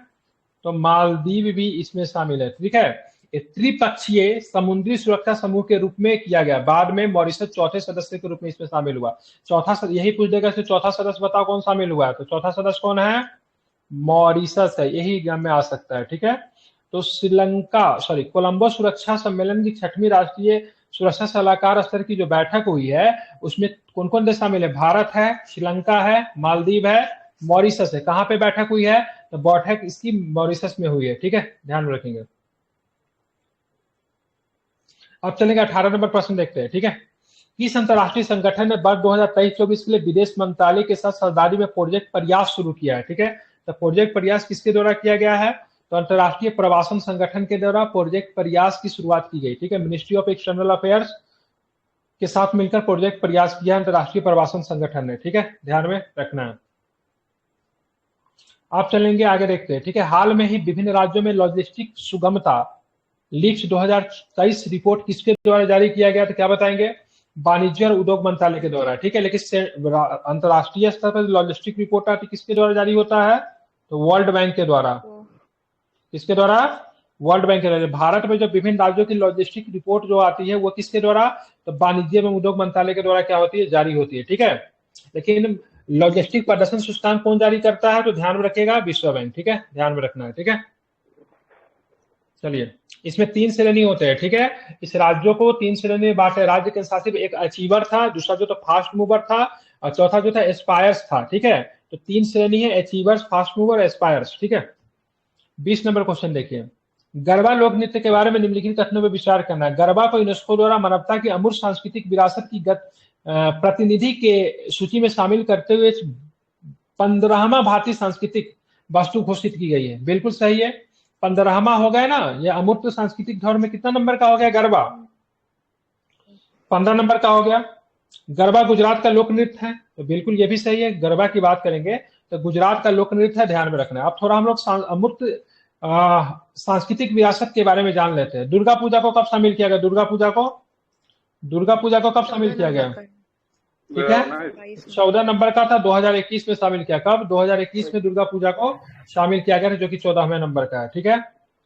तो मालदीव भी इसमें शामिल है, ठीक है। त्रिपक्षीय समुद्री सुरक्षा समूह के रूप में किया गया, बाद में मॉरिशस चौथे सदस्य के रूप में इसमें शामिल हुआ। यही पूछ देगा चौथा सदस्य बताओ कौन शामिल हुआ है, तो चौथा सदस्य कौन है, मॉरिशस है, यही एग्जाम में आ सकता है, ठीक है। तो कोलंबो सुरक्षा सम्मेलन की 6वीं राष्ट्रीय सुरक्षा सलाहकार स्तर की जो बैठक हुई है उसमें कौन कौन देश शामिल है, भारत है, श्रीलंका है, मालदीव है, मॉरिशस है। कहां पे बैठक हुई है, तो बैठक इसकी मॉरिशस में हुई है, ठीक है, ध्यान में रखेंगे। अब चलेंगे 18 नंबर प्रश्न देखते हैं, ठीक है। किस अंतरराष्ट्रीय संगठन ने वर्ष 2023-24 के लिए विदेश मंत्रालय के साथ साझेदारी में प्रोजेक्ट प्रयास शुरू किया है, ठीक है। तो प्रोजेक्ट प्रयास किसके द्वारा किया गया है, तो अंतरराष्ट्रीय प्रवासन संगठन के द्वारा प्रोजेक्ट प्रयास की शुरुआत की गई, ठीक है। मिनिस्ट्री ऑफ एक्सटर्नल अफेयर्स के साथ मिलकर प्रोजेक्ट प्रयास किया अंतरराष्ट्रीय प्रवासन संगठन ने, ठीक है, ध्यान में रखना है। आप चलेंगे आगे देखते हैं, ठीक है। हाल में ही विभिन्न राज्यों में लॉजिस्टिक सुगमता लिस्ट 2023 रिपोर्ट किसके द्वारा जारी किया गया, तो क्या बताएंगे, वाणिज्य और उद्योग मंत्रालय के द्वारा, ठीक है। लेकिन अंतरराष्ट्रीय स्तर पर लॉजिस्टिक रिपोर्ट आती किसके द्वारा जारी होता है, तो वर्ल्ड बैंक के द्वारा, किसके द्वारा, वर्ल्ड बैंक के द्वारा। भारत में जो विभिन्न राज्यों की लॉजिस्टिक रिपोर्ट जो आती है वो किसके द्वारा, तो वाणिज्य एवं उद्योग मंत्रालय के द्वारा क्या होती है, जारी होती है, ठीक है। लेकिन लॉजिस्टिक प्रदर्शन सूचकांक कौन जारी करता है, तो ध्यान में रखिएगा, विश्व बैंक, ठीक है, ध्यान में रखना है, ठीक है। चलिए, इसमें 3 श्रेणी होते हैं, ठीक है। इस राज्यों को 3 श्रेणी में बांटे, राज्य के शासित एक अचीवर था, दूसरा जो था फास्ट मूवर था और चौथा जो था एस्पायर्स था, ठीक है। तो 3 श्रेणी है, अचीवर्स, फास्ट मूवर, एस्पायर्स, ठीक है। 20 नंबर क्वेश्चन देखिए, गरबा लोक नृत्य के बारे में निम्नलिखित कथनों पर विचार करना है। गरबा को यूनेस्को द्वारा मानवता की अमूर्त सांस्कृतिक विरासत की प्रतिनिधि के सूची में शामिल करते हुए 15वां भारतीय सांस्कृतिक वास्तु घोषित की गई है। बिल्कुल सही है, 15वां हो गया ना, ये अमूर्त सांस्कृतिक धरोहर में कितना नंबर का हो गया गरबा? 15 नंबर का हो गया। गरबा गुजरात का लोक नृत्य है, तो बिल्कुल ये भी सही है। गरबा की बात करेंगे तो गुजरात का लोक नृत्य है, ध्यान में रखना है। अब थोड़ा हम लोग अमूर्त सांस्कृतिक विरासत के बारे में जान लेते हैं। दुर्गा पूजा को कब शामिल किया गया? दुर्गा पूजा को कब शामिल किया गया? ठीक है, 14 नंबर का था, 2021 में शामिल किया। कब? 2021 में दुर्गा पूजा को शामिल किया गया, जो कि 14वें नंबर का है, ठीक है।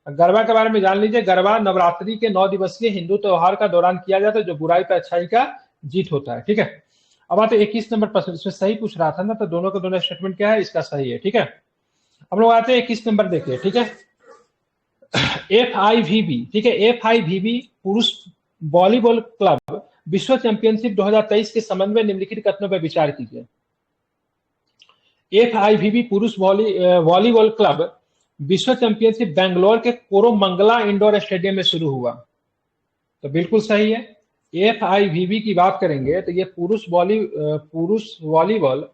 गरबा के बारे में जान लीजिए, गरबा नवरात्रि के 9 दिवसीय हिंदू त्योहार का दौरान किया जाता है, जो बुराई पर अच्छाई का जीत होता है, ठीक है। अब आते 21 नंबर प्रश्न, इसमें सही पूछ रहा था ना, तो दोनों का दोनों स्टेटमेंट क्या है, इसका सही है, ठीक है। हम लोग आते हैं 21 नंबर देखिए, ठीक है। FIVB, ठीक है, FIVB पुरुष वॉलीबॉल क्लब विश्व चैंपियनशिप 2023 के संबंध में निम्नलिखित कथनों पर विचार कीजिए। FIVB पुरुष वॉलीबॉल क्लब विश्व चैंपियनशिप बेंगलोर के कोरोमंगला इंडोर स्टेडियम में शुरू हुआ, तो बिल्कुल सही है। FIVB की बात करेंगे तो ये पुरुष वॉलीबॉल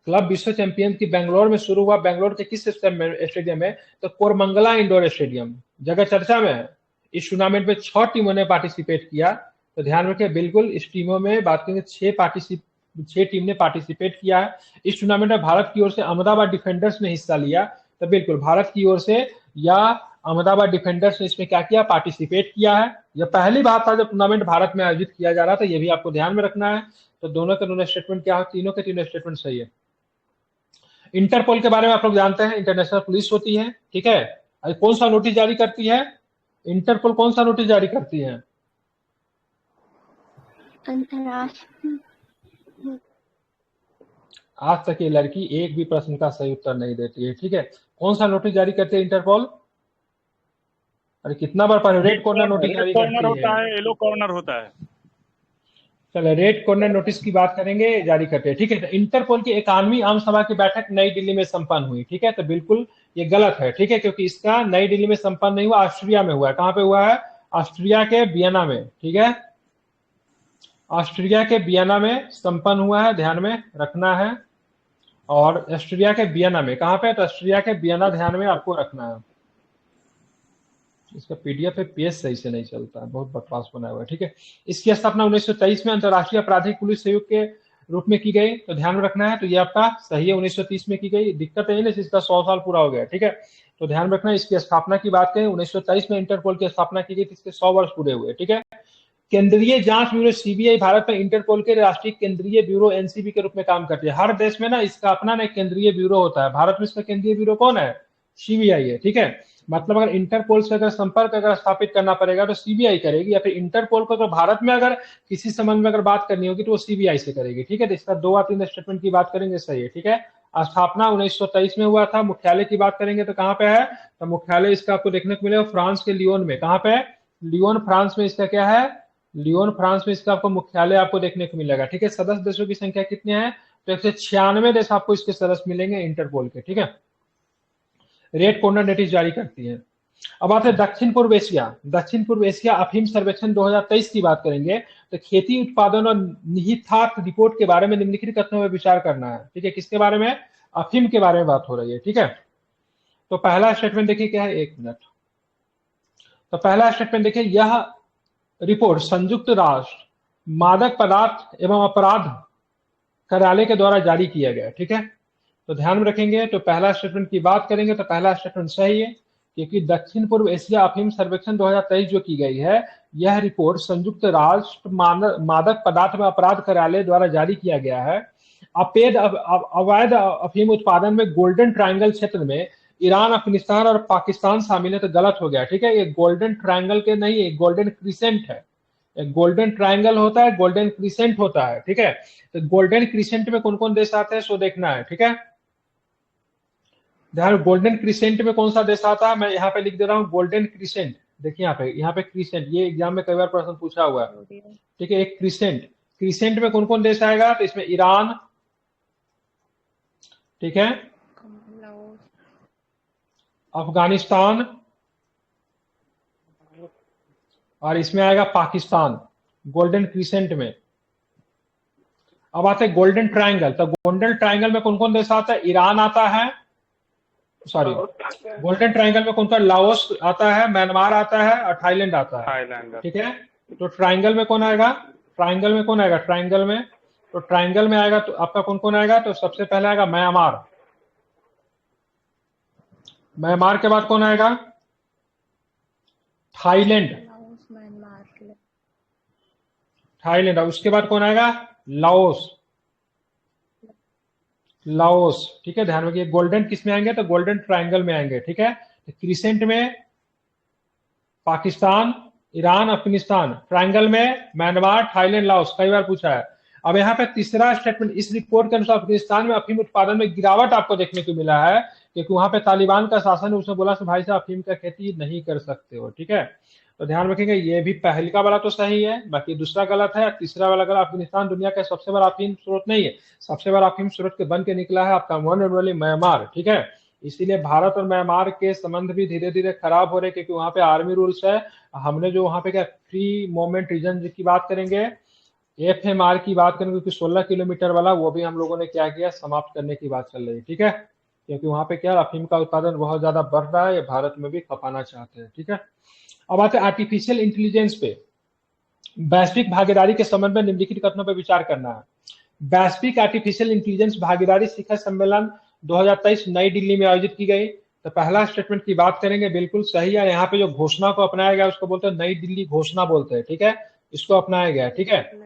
क्लब विश्व चैंपियन की बेंगलोर में शुरू हुआ। बेंगलोर के किस स्टेडियम में? तो कोरमंगला इंडोर स्टेडियम, जगह चर्चा में है। इस टूर्नामेंट में 6 टीमों ने पार्टिसिपेट किया, तो ध्यान रखें, बिल्कुल इस टीमों में बात करेंगे 6 टीम ने पार्टिसिपेट किया है। इस टूर्नामेंट में भारत की ओर से अहमदाबाद डिफेंडर्स ने हिस्सा लिया, तो बिल्कुल भारत की ओर से या अहमदाबाद डिफेंडर्स ने इसमें क्या किया? पार्टिसिपेट किया है। यह पहली बार था जब टूर्नामेंट भारत में आयोजित किया जा रहा था, यह भी आपको ध्यान में रखना है। तो दोनों के दोनों स्टेटमेंट क्या है? तीनों के तीनों स्टेटमेंट सही है। इंटरपोल के बारे में आप लोग जानते हैं, इंटरनेशनल पुलिस होती है, ठीक है। कौन सा नोटिस जारी करती है? इंटरपोल कौन सा नोटिस जारी करती है? आज तक ये लड़की एक भी प्रश्न का सही उत्तर नहीं देती है, ठीक है। कौन सा नोटिस जारी करती है इंटरपोल? अरे कितना बार पढ़े? रेड कॉर्नर नोटिस जारी करती है, येलो कॉर्नर होता है। चलो रेड कॉर्नर नोटिस की बात करेंगे, जारी करते हैं, ठीक है। तो इंटरपोल की 91वीं आम सभा की बैठक नई दिल्ली में संपन्न हुई, ठीक है। तो बिल्कुल ये गलत है, ठीक है, क्योंकि इसका नई दिल्ली में संपन्न नहीं हुआ, ऑस्ट्रिया में हुआ है। कहां पे हुआ है? ऑस्ट्रिया के वियना में, ठीक है। ऑस्ट्रिया के वियना में संपन्न हुआ है, ध्यान में रखना है। और ऑस्ट्रिया के वियना में, कहां पे? तो ऑस्ट्रिया के वियना, ध्यान में आपको रखना है। इसका पीडीएफ पेज सही से नहीं चलता है, बहुत बकवास बना हुआ है, ठीक है। इसकी स्थापना 1923 में अंतर्राष्ट्रीय आपराधिक पुलिस सहयोग के रूप में की गई, तो ध्यान में रखना है। तो ये आपका सही है, 1930 में की गई। दिक्कत है ना, इसका 100 साल पूरा हो गया, ठीक है। तो ध्यान रखना, इसकी स्थापना की बात करें 1923 में इंटरपोल की स्थापना की गई, इसके 100 वर्ष पूरे हुए, ठीक है। केंद्रीय जांच ब्यूरो सीबीआई भारत में इंटरपोल के राष्ट्रीय केंद्रीय ब्यूरो एनसीबी के रूप में काम करती है। हर देश में ना इसका अपना ना केंद्रीय ब्यूरो होता है, भारत में इसका केंद्रीय ब्यूरो कौन है? सीबीआई है, ठीक है। मतलब अगर इंटरपोल से अगर संपर्क अगर स्थापित करना पड़ेगा तो सीबीआई करेगी, या फिर इंटरपोल को तो भारत में अगर किसी संबंध में अगर बात करनी होगी तो वो सीबीआई से करेगी, ठीक है। तो इसका 2 या 3 स्टेटमेंट की बात करेंगे, सही है, ठीक है। स्थापना 1923 में हुआ था। मुख्यालय की बात करेंगे तो कहां पे है? तो मुख्यालय इसका आपको देखने को मिलेगा फ्रांस के लियोन में। कहां पे? लियोन फ्रांस में इसका क्या है? लियोन फ्रांस में इसका आपको मुख्यालय आपको देखने को मिलेगा, ठीक है। सदस्य देशों की संख्या कितनी है? तो 196 देश आपको इसके सदस्य मिलेंगे इंटरपोल के, ठीक है। रेड कॉर्नर नोटिस जारी करती है। अब आते हैं दक्षिण पूर्व एशिया। दक्षिण पूर्व एशिया अफीम सर्वेक्षण 2023 की बात करेंगे तो खेती उत्पादन और निहितार्थ रिपोर्ट के बारे में निम्नलिखित कथनों में विचार करना है, ठीक है। किसके बारे में? अफीम के बारे में बात हो रही है, ठीक है। तो पहला स्टेटमेंट देखिए क्या है, 1 मिनट। तो पहला स्टेटमेंट देखिए, यह रिपोर्ट संयुक्त राष्ट्र मादक पदार्थ एवं अपराध कार्यालय के द्वारा जारी किया गया, ठीक है। तो ध्यान में रखेंगे, तो पहला स्टेटमेंट की बात करेंगे तो पहला स्टेटमेंट सही है, क्योंकि दक्षिण पूर्व एशिया अफीम सर्वेक्षण 2023 जो की गई है, यह रिपोर्ट संयुक्त राष्ट्र मादक पदार्थ एवं अपराध कार्यालय द्वारा जारी किया गया है। अवैध अफीम उत्पादन में गोल्डन ट्रायंगल क्षेत्र में ईरान, अफगानिस्तान और पाकिस्तान शामिल है, तो गलत हो गया, ठीक है। ये गोल्डन ट्रायंगल के नहीं है, गोल्डन क्रिसेंट है। एक गोल्डन ट्रायंगल होता है, गोल्डन क्रिसेंट होता है, ठीक है। तो गोल्डन क्रिसेंट में कौन कौन देश आते हैं सो देखना है, ठीक है। ध्यान, गोल्डन क्रिसेंट में कौन सा देश आता है, मैं यहाँ पे लिख दे रहा हूँ गोल्डन क्रिसेंट। देखिए यहाँ पे क्रिसेंट, ये एग्जाम में कई बार प्रश्न पूछा हुआ है, ठीक है। एक क्रिसेंट में कौन कौन देश आएगा? तो इसमें ईरान, ठीक है। लाओस, अफगानिस्तान, और इसमें आएगा पाकिस्तान, गोल्डन क्रिसेंट में। अब आते हैं गोल्डन ट्रायंगल। तो गोल्डन ट्रायंगल में कौन कौन देश आता है? ईरान आता है, सॉरी, गोल्डन ट्रायंगल में कौन सा? लाओस आता है, म्यांमार आता है, और थाईलैंड आता है। थाईलैंड। ठीक है। तो ट्रायंगल में कौन आएगा? ट्रायंगल में कौन आएगा? ट्रायंगल में, तो ट्रायंगल में आएगा तो आपका कौन कौन आएगा? तो सबसे पहले आएगा म्यांमार, म्यांमार के बाद कौन आएगा? थाईलैंड, लाओस, म्यांमार, थाईलैंड, और उसके बाद कौन आएगा? Laos, Laos. ठीक है, ध्यान रखिए गोल्डन किस में आएंगे? तो गोल्डन ट्रायंगल में आएंगे। ठीक है, तो क्रिसेंट में पाकिस्तान, ईरान, अफगानिस्तान, ट्रायंगल में म्यांमार, थाईलैंड, लाओस, कई बार पूछा है। अब यहाँ पे तीसरा स्टेटमेंट, इस रिपोर्ट के अनुसार अफगानिस्तान में अफीम उत्पादन में गिरावट आपको देखने को मिला है, क्योंकि वहां पे तालिबान का शासन है। उसने बोला कि भाई साहब अफीम का खेती नहीं कर सकते हो। ठीक है, तो ध्यान रखेंगे ये भी पहले का वाला तो सही है, बाकी दूसरा गलत है, तीसरा वाला गलत। अफगानिस्तान दुनिया का सबसे बड़ा अफीम स्रोत नहीं है, सबसे बड़ा अफीम स्रोत के बन के निकला है आपका वन एंड ओनली म्यांमार। ठीक है, इसीलिए भारत और म्यांमार के संबंध भी धीरे धीरे खराब हो रहे, क्योंकि वहां पे आर्मी रूल्स है। हमने जो वहां पे क्या फ्री मूवमेंट रीजन की बात करेंगे, एफएमआर की बात करेंगे, क्योंकि 16 किलोमीटर वाला वो भी हम लोगों ने क्या किया, समाप्त करने की बात चल रही है। ठीक है, क्योंकि वहां पे क्या अफीम का उत्पादन बहुत ज्यादा बढ़ रहा है, ये भारत में भी खपाना चाहते हैं। ठीक है, अब आते हैं आर्टिफिशियल इंटेलिजेंस पे। वैश्विक भागीदारी के संबंध में निम्नलिखित कथनों पर विचार करना है। वैश्विक आर्टिफिशियल इंटेलिजेंस भागीदारी शिखर सम्मेलन 2023 नई दिल्ली में आयोजित की गई। तो पहला स्टेटमेंट की बात करेंगे, बिल्कुल सही है। यहाँ पे जो घोषणा को अपनाया गया उसको बोलते हैं नई दिल्ली घोषणा बोलते हैं। ठीक है, इसको अपनाया गया। ठीक है,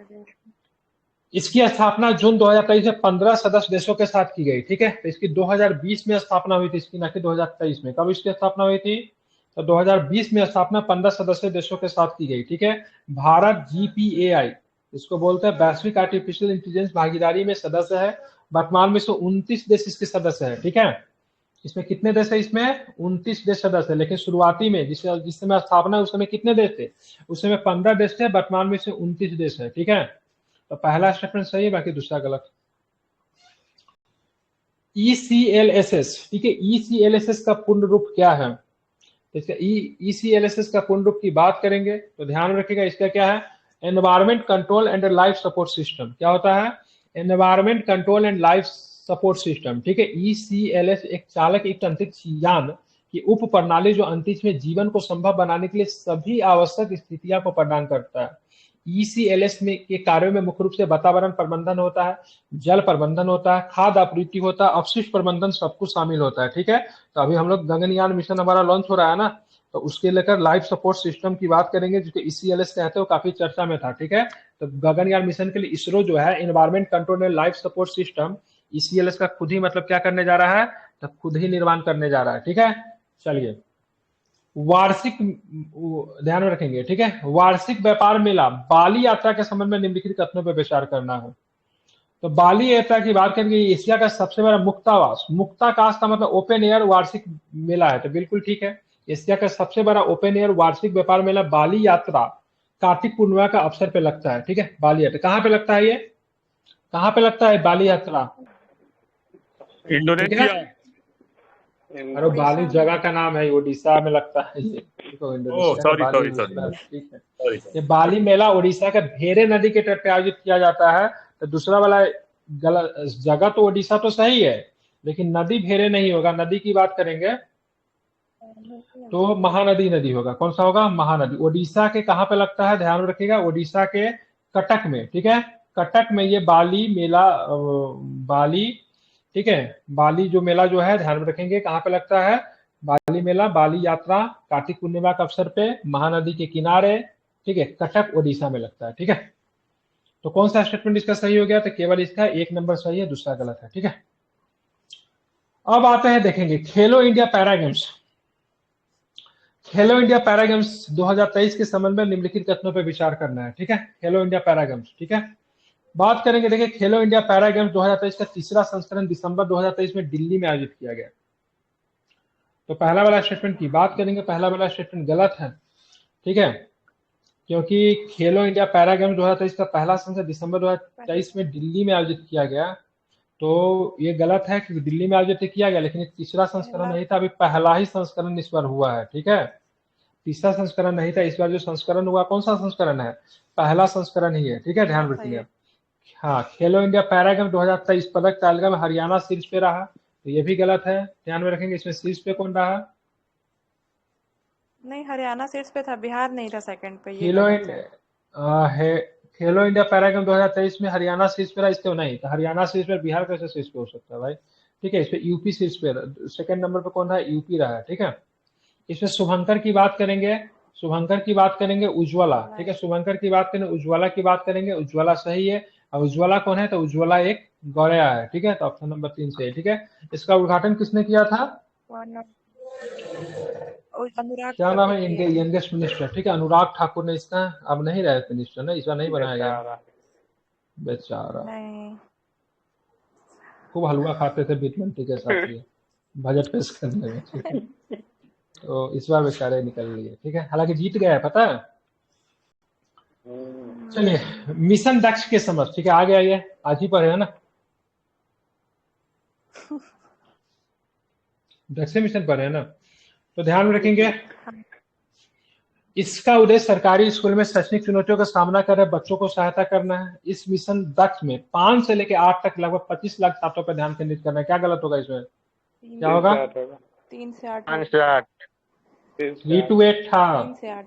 इसकी स्थापना जून 2023 में 15 सदस्य देशों के साथ की गई। ठीक है, तो इसकी 2020 में स्थापना हुई थी इसकी, ना कि 2023 में। कब इसकी स्थापना हुई थी? तो 2020 में स्थापना 15 सदस्य देशों के साथ की गई। ठीक है, भारत GPAI इसको बोलते हैं वैश्विक आर्टिफिशियल इंटेलिजेंस भागीदारी में सदस्य है। वर्तमान में 129 देश इसके सदस्य है। ठीक है, इसमें कितने देश है? इसमें 29 देश सदस्य है, लेकिन शुरुआती में जिस समय स्थापना उस समय कितने देश थे? उस समय 15 देश थे, वर्तमान में से 29 देश है। ठीक है, तो पहला स्टेटमेंट सही है, बाकी दूसरा गलत। ECLSS, ठीक है, ECLSS का पूर्ण रूप क्या है? तो इसका ECLSS का पूर्ण रूप की बात करेंगे तो ध्यान रखिएगा, इसका क्या है? Environment control and life support system. क्या होता है? Environment control and life support system. ठीक है, ECLS एक चालक युक्त अंतरिक्ष यान की उप प्रणाली जो अंतरिक्ष में जीवन को संभव बनाने के लिए सभी आवश्यक स्थितियां को प्रदान करता है। ECLS में के कार्यों में मुख्य रूप से वातावरण प्रबंधन होता है, जल प्रबंधन होता है, खाद्य आपूर्ति होता है, अपशिष्ट प्रबंधन, सब कुछ शामिल होता है। ठीक है, तो अभी हम लोग गगनयान मिशन हमारा लॉन्च हो रहा है ना, तो उसके लेकर लाइफ सपोर्ट सिस्टम की बात करेंगे, जिसको ECLS कहते हैं, वो काफी चर्चा में था। ठीक है, तो गगनयान मिशन के लिए इसरो जो है environment control and life support system ECLS का खुद ही मतलब क्या करने जा रहा है? तो खुद ही निर्माण करने जा रहा है। ठीक है, चलिए वार्षिक, ध्यान में रखेंगे। ठीक है, वार्षिक व्यापार मेला बाली यात्रा के संबंध में निम्नलिखित कथनों पर विचार करना है। तो बाली यात्रा की बात करेंगे, एशिया का सबसे बड़ा मुक्तावास, मुक्ताकाश का मतलब ओपन एयर वार्षिक मेला है, तो बिल्कुल ठीक है। एशिया का सबसे बड़ा ओपन एयर वार्षिक व्यापार मेला बाली यात्रा कार्तिक पूर्णिमा का अवसर पे लगता है। ठीक है, बाली यात्रा कहाँ पे लगता है? ये कहाँ पे लगता है बाली यात्रा? ठीक है, इंडोनेशिया। अरे बाली जगह का नाम है, उड़ीसा में लगता है ये। देखो ओह इंडोनेशिया का सॉरी बाली सॉरी है सॉरी उसका। ठीक है, सॉरी। ये बाली मेला उड़ीसा के भेरे नदी के तट पे आयोजित किया जाता है। तो दूसरा वाला गलत, जगह तो उड़ीसा तो सही है, लेकिन नदी भेरे नहीं होगा। नदी की बात करेंगे तो महानदी नदी होगा। कौन सा होगा? महानदी। उड़ीसा के कहाँ पे लगता है? ध्यान रखिएगा, उड़ीसा के कटक में। ठीक है, कटक में ये बाली मेला, बाली, ठीक है, बाली जो मेला जो है, ध्यान में रखेंगे कहाँ पे लगता है? बाली मेला, बाली यात्रा कार्तिक पूर्णिमा के अवसर पे महानदी के किनारे, ठीक है, कटक उड़ीसा में लगता है। ठीक है, तो कौन सा स्टेटमेंट इसका सही हो गया? तो केवल इसका एक नंबर सही है, दूसरा गलत है। ठीक है, अब आते हैं देखेंगे खेलो इंडिया पैरा गेम्स। खेलो इंडिया पैरा गेम्स 2023 के संबंध में निम्नलिखित कथनों पर विचार करना है। ठीक है, खेलो इंडिया पैरा गेम्स। ठीक है, बात करेंगे, देखिए खेलो इंडिया पैरा गेम्स 2023 का तीसरा संस्करण दिसंबर 2023 में दिल्ली में आयोजित किया गया। तो पहला वाला स्टेटमेंट की बात करेंगे, पहला वाला स्टेटमेंट गलत है। ठीक है, क्योंकि खेलो इंडिया पैरा गेम्स 2023 का पहला संस्करण दिसंबर 2023 में दिल्ली में आयोजित किया गया। तो ये गलत है क्योंकि दिल्ली में आयोजित किया गया, लेकिन ये तीसरा संस्करण नहीं था, अभी पहला ही संस्करण इस बार हुआ है, ठीक है। तीसरा संस्करण नहीं था, इस बार जो संस्करण हुआ कौन सा संस्करण है, पहला संस्करण ही है, ठीक है, ध्यान रखिएगा। हाँ, खेलो इंडिया पैरा गेम 2023 पदक तालिका में हरियाणा शीर्ष पे रहा, तो ये भी गलत है, ध्यान में रखेंगे। इसमें शीर्ष पे कौन रहा? नहीं, हरियाणा शीर्ष पे था, बिहार नहीं था सेकंड पे, ये खेलो गलत है। खेलो इंडिया पैरा गेम 2023 में हरियाणा शीर्ष पे रहा, इसके नहीं, तो हरियाणा शीर्ष पे, बिहार कैसे शीर्ष पे हो सकता है भाई, ठीक है। इस पे यूपी शीर्ष पे, सेकंड नंबर पे कौन रहा? यूपी रहा है, ठीक है। इसमें शुभंकर की बात करेंगे, शुभंकर की बात करेंगे, उज्ज्वला, ठीक है, शुभंकर की बात करेंगे, उज्ज्वला की बात करेंगे, उज्ज्वला सही है। और उज्ज्वला कौन है? तो उज्ज्वला एक गौरया है, ठीक है, तो ऑप्शन नंबर 3 सही है, ठीक है। इसका उद्घाटन किसने किया था? अनुराग क्या नाम है ठाकुर इनके जी। Youngest minister? ठीक है, अनुराग ठाकुर ने इसका, अब नहीं रहे मिनिस्टर ना, इस बार नहीं बनाया गया, बेचारा। नहीं, खूब हलवा खाते थे बीट मंटी के साथ ये बजट पेश करने में, ठीक है। तो इस बार बेचारे निकल लिए, ठीक है, हालांकि जीत गया है, पता है। चलिए, मिशन दक्ष के समझ, ठीक है, आ गया ये, आज ही पढ़े है ना, दक्ष मिशन पढ़े है ना, तो ध्यान में रखेंगे। इसका उद्देश्य सरकारी स्कूल में शैक्षणिक चुनौतियों का सामना कर रहे बच्चों को सहायता करना है। इस मिशन दक्ष में 5 से लेकर 8 तक लगभग 25 लाख छात्रों पर ध्यान केंद्रित करना है। क्या गलत होगा इसमें? क्या होगा? 3 से 8 3 to 8 था, 3 से 8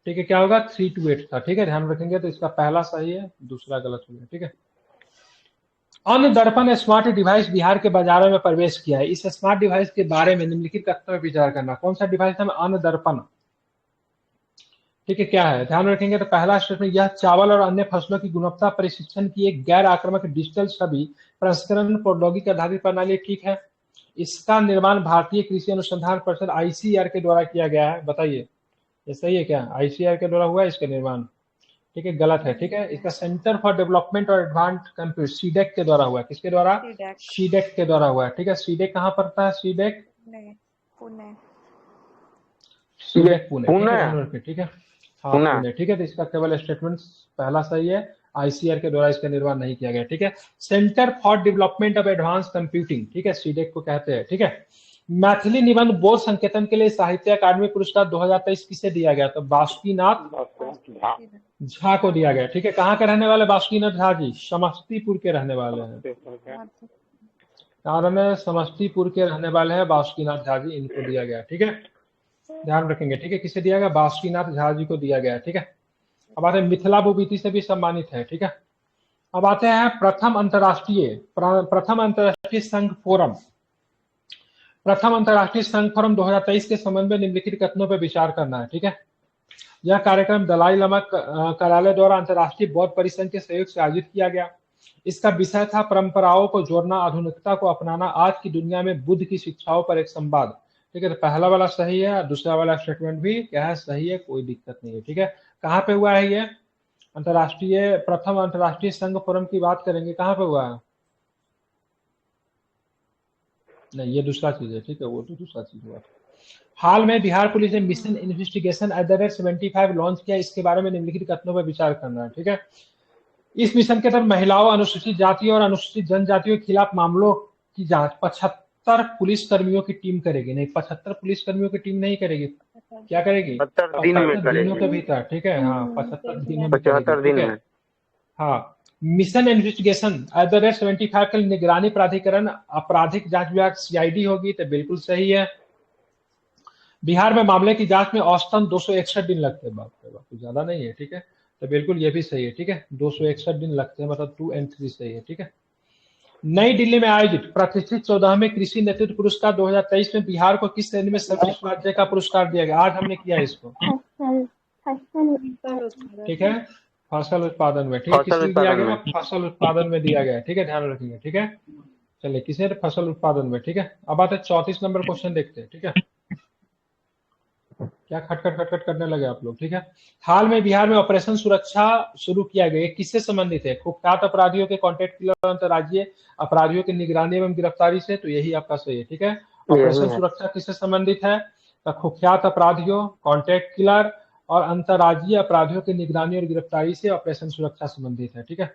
ठीक है, क्या होगा? 3 to 8 था, ठीक है, ध्यान रखेंगे। तो इसका पहला सही है, दूसरा गलत हो गया, ठीक है। अन्न दर्पण स्मार्ट डिवाइस बिहार के बाजारों में प्रवेश किया है। इस स्मार्ट डिवाइस के बारे में निम्नलिखित कथनों पर विचार करना। कौन सा डिवाइस है? अन्न दर्पण, ठीक है, क्या है, ध्यान रखेंगे। तो पहला स्टेटमेंट, यह चावल और अन्य फसलों की गुणवत्ता परीक्षण की एक गैर आक्रामक डिजिटल छवि प्रसंस्करण प्रौद्योगिकी आधारित प्रणाली, ठीक है। इसका निर्माण भारतीय कृषि अनुसंधान परिषद आईसीआर के द्वारा किया गया है। बताइए ये सही है क्या? आईसीआर के द्वारा हुआ है इसका निर्माण, ठीक है, गलत है, ठीक है। इसका सेंटर फॉर डेवलपमेंट और एडवांस कंप्यूटर सीडेक के द्वारा हुआ है। किसके द्वारा? सीडेक के द्वारा हुआ है, ठीक है। सीडेक कहाँ पड़ता है? सीडेक पुणे, सीडेक पुणे, ठीक है, हाँ पुणे, ठीक है। तो इसका केवल स्टेटमेंट पहला सही है, आईसीआर के द्वारा इसका निर्माण नहीं किया गया, ठीक है। Centre for development of advance computing, ठीक है, सीडेक को कहते हैं, ठीक है। मैथिली निबंध बोध संकेतन के लिए साहित्य अकादमी पुरस्कार 2023 किसे दिया गया? तो बासुकीनाथ झा को दिया गया, ठीक है। कहाँ के रहने वाले बासुकीनाथ झा जी? समस्तीपुर के रहने वाले हैं, कारण समस्तीपुर के रहने वाले हैं बासुकीनाथ झा जी, इनको दिया गया, ठीक है, ध्यान रखेंगे, ठीक है। किसे दिया गया? बासुकीनाथ झा जी को दिया गया, ठीक है। अब आते हैं मिथिला भूपति से भी सम्मानित है, ठीक है। अब आते हैं प्रथम अंतरराष्ट्रीय संघ फोरम। प्रथम अंतरराष्ट्रीय संघ फोरम 2023 के संबंध में निम्नलिखित कथनों पर विचार करना है, ठीक है। यह कार्यक्रम दलाई लामा कार्यालय द्वारा अंतरराष्ट्रीय बौद्ध परिसंघ के सहयोग से आयोजित किया गया। इसका विषय था परंपराओं को जोड़ना, आधुनिकता को अपनाना, आज की दुनिया में बुद्ध की शिक्षाओं पर एक संवाद, ठीक है। तो पहला वाला सही है, दूसरा वाला स्टेटमेंट भी क्या है? सही है, कोई दिक्कत नहीं है, ठीक है। कहाँ पे हुआ है ये प्रथम अंतरराष्ट्रीय संघ फोरम की बात करेंगे, कहाँ पे हुआ है? नहीं, ये दूसरा चीज है, ठीक है, वो तो दूसरा चीज हुआ। हाल में बिहार पुलिस ने मिशन इन्वेस्टिगेशन @75 लॉन्च किया। इसके बारे में निम्नलिखित कथनों पर विचार करना है, ठीक है। इस मिशन के तहत महिलाओं, अनुसूचित जातियों और अनुसूचित जनजातियों के खिलाफ मामलों की जांच 75 पुलिस कर्मियों की टीम करेगी। नहीं, 75 पुलिस कर्मियों की टीम नहीं करेगी, क्या करेगी? 75 दिनों के भीतर, ठीक है, हाँ 75 दिनों में करेगी, ठीक है, हाँ। मिशन इन्वेस्टिगेशन @75 के निगरानी प्राधिकरण आपराधिक जांच विभाग सीआईडी होगी, तो बिल्कुल सही है। बिहार में मामले की जांच में औसतन 261 दिन लगते हैं, बाप रे बाप, ज्यादा नहीं है, ठीक है, तो बिल्कुल ये भी सही है, ठीक है, 261 दिन लगते हैं, मतलब 2 और 3 सही है, ठीक है। नई दिल्ली में आयोजित प्रतिष्ठित 14वें कृषि नेतृत्व पुरस्कार 2023 में बिहार को किस श्रेणी में सर्वश्रेष्ठ राज्य का पुरस्कार दिया गया? आज हमने किया इसको, ठीक है, फसल उत्पादन में, ठीक है, किसने दिया गया? फसल उत्पादन में दिया गया, ठीक है, ध्यान रखेंगे, ठीक है। चलिए, किसने? फसल उत्पादन में, ठीक है। अब आते हैं 34 नंबर क्वेश्चन देखते हैं, ठीक है। क्या खटखट करने लगे आप लोग, ठीक है। हाल में बिहार में ऑपरेशन सुरक्षा शुरू किया गया, किससे संबंधित है? कुख्यात अपराधियों के कॉन्टेक्ट किलर, अंतर्राज्यीय अपराधियों की निगरानी एवं गिरफ्तारी से, तो यही आपका सही है, ठीक है। ऑपरेशन सुरक्षा किससे संबंधित है? तो कुख्यात अपराधियों, कॉन्टेक्ट किलर और अंतर्राज्यीय अपराधियों की निगरानी और गिरफ्तारी से ऑपरेशन सुरक्षा संबंधित है, ठीक है।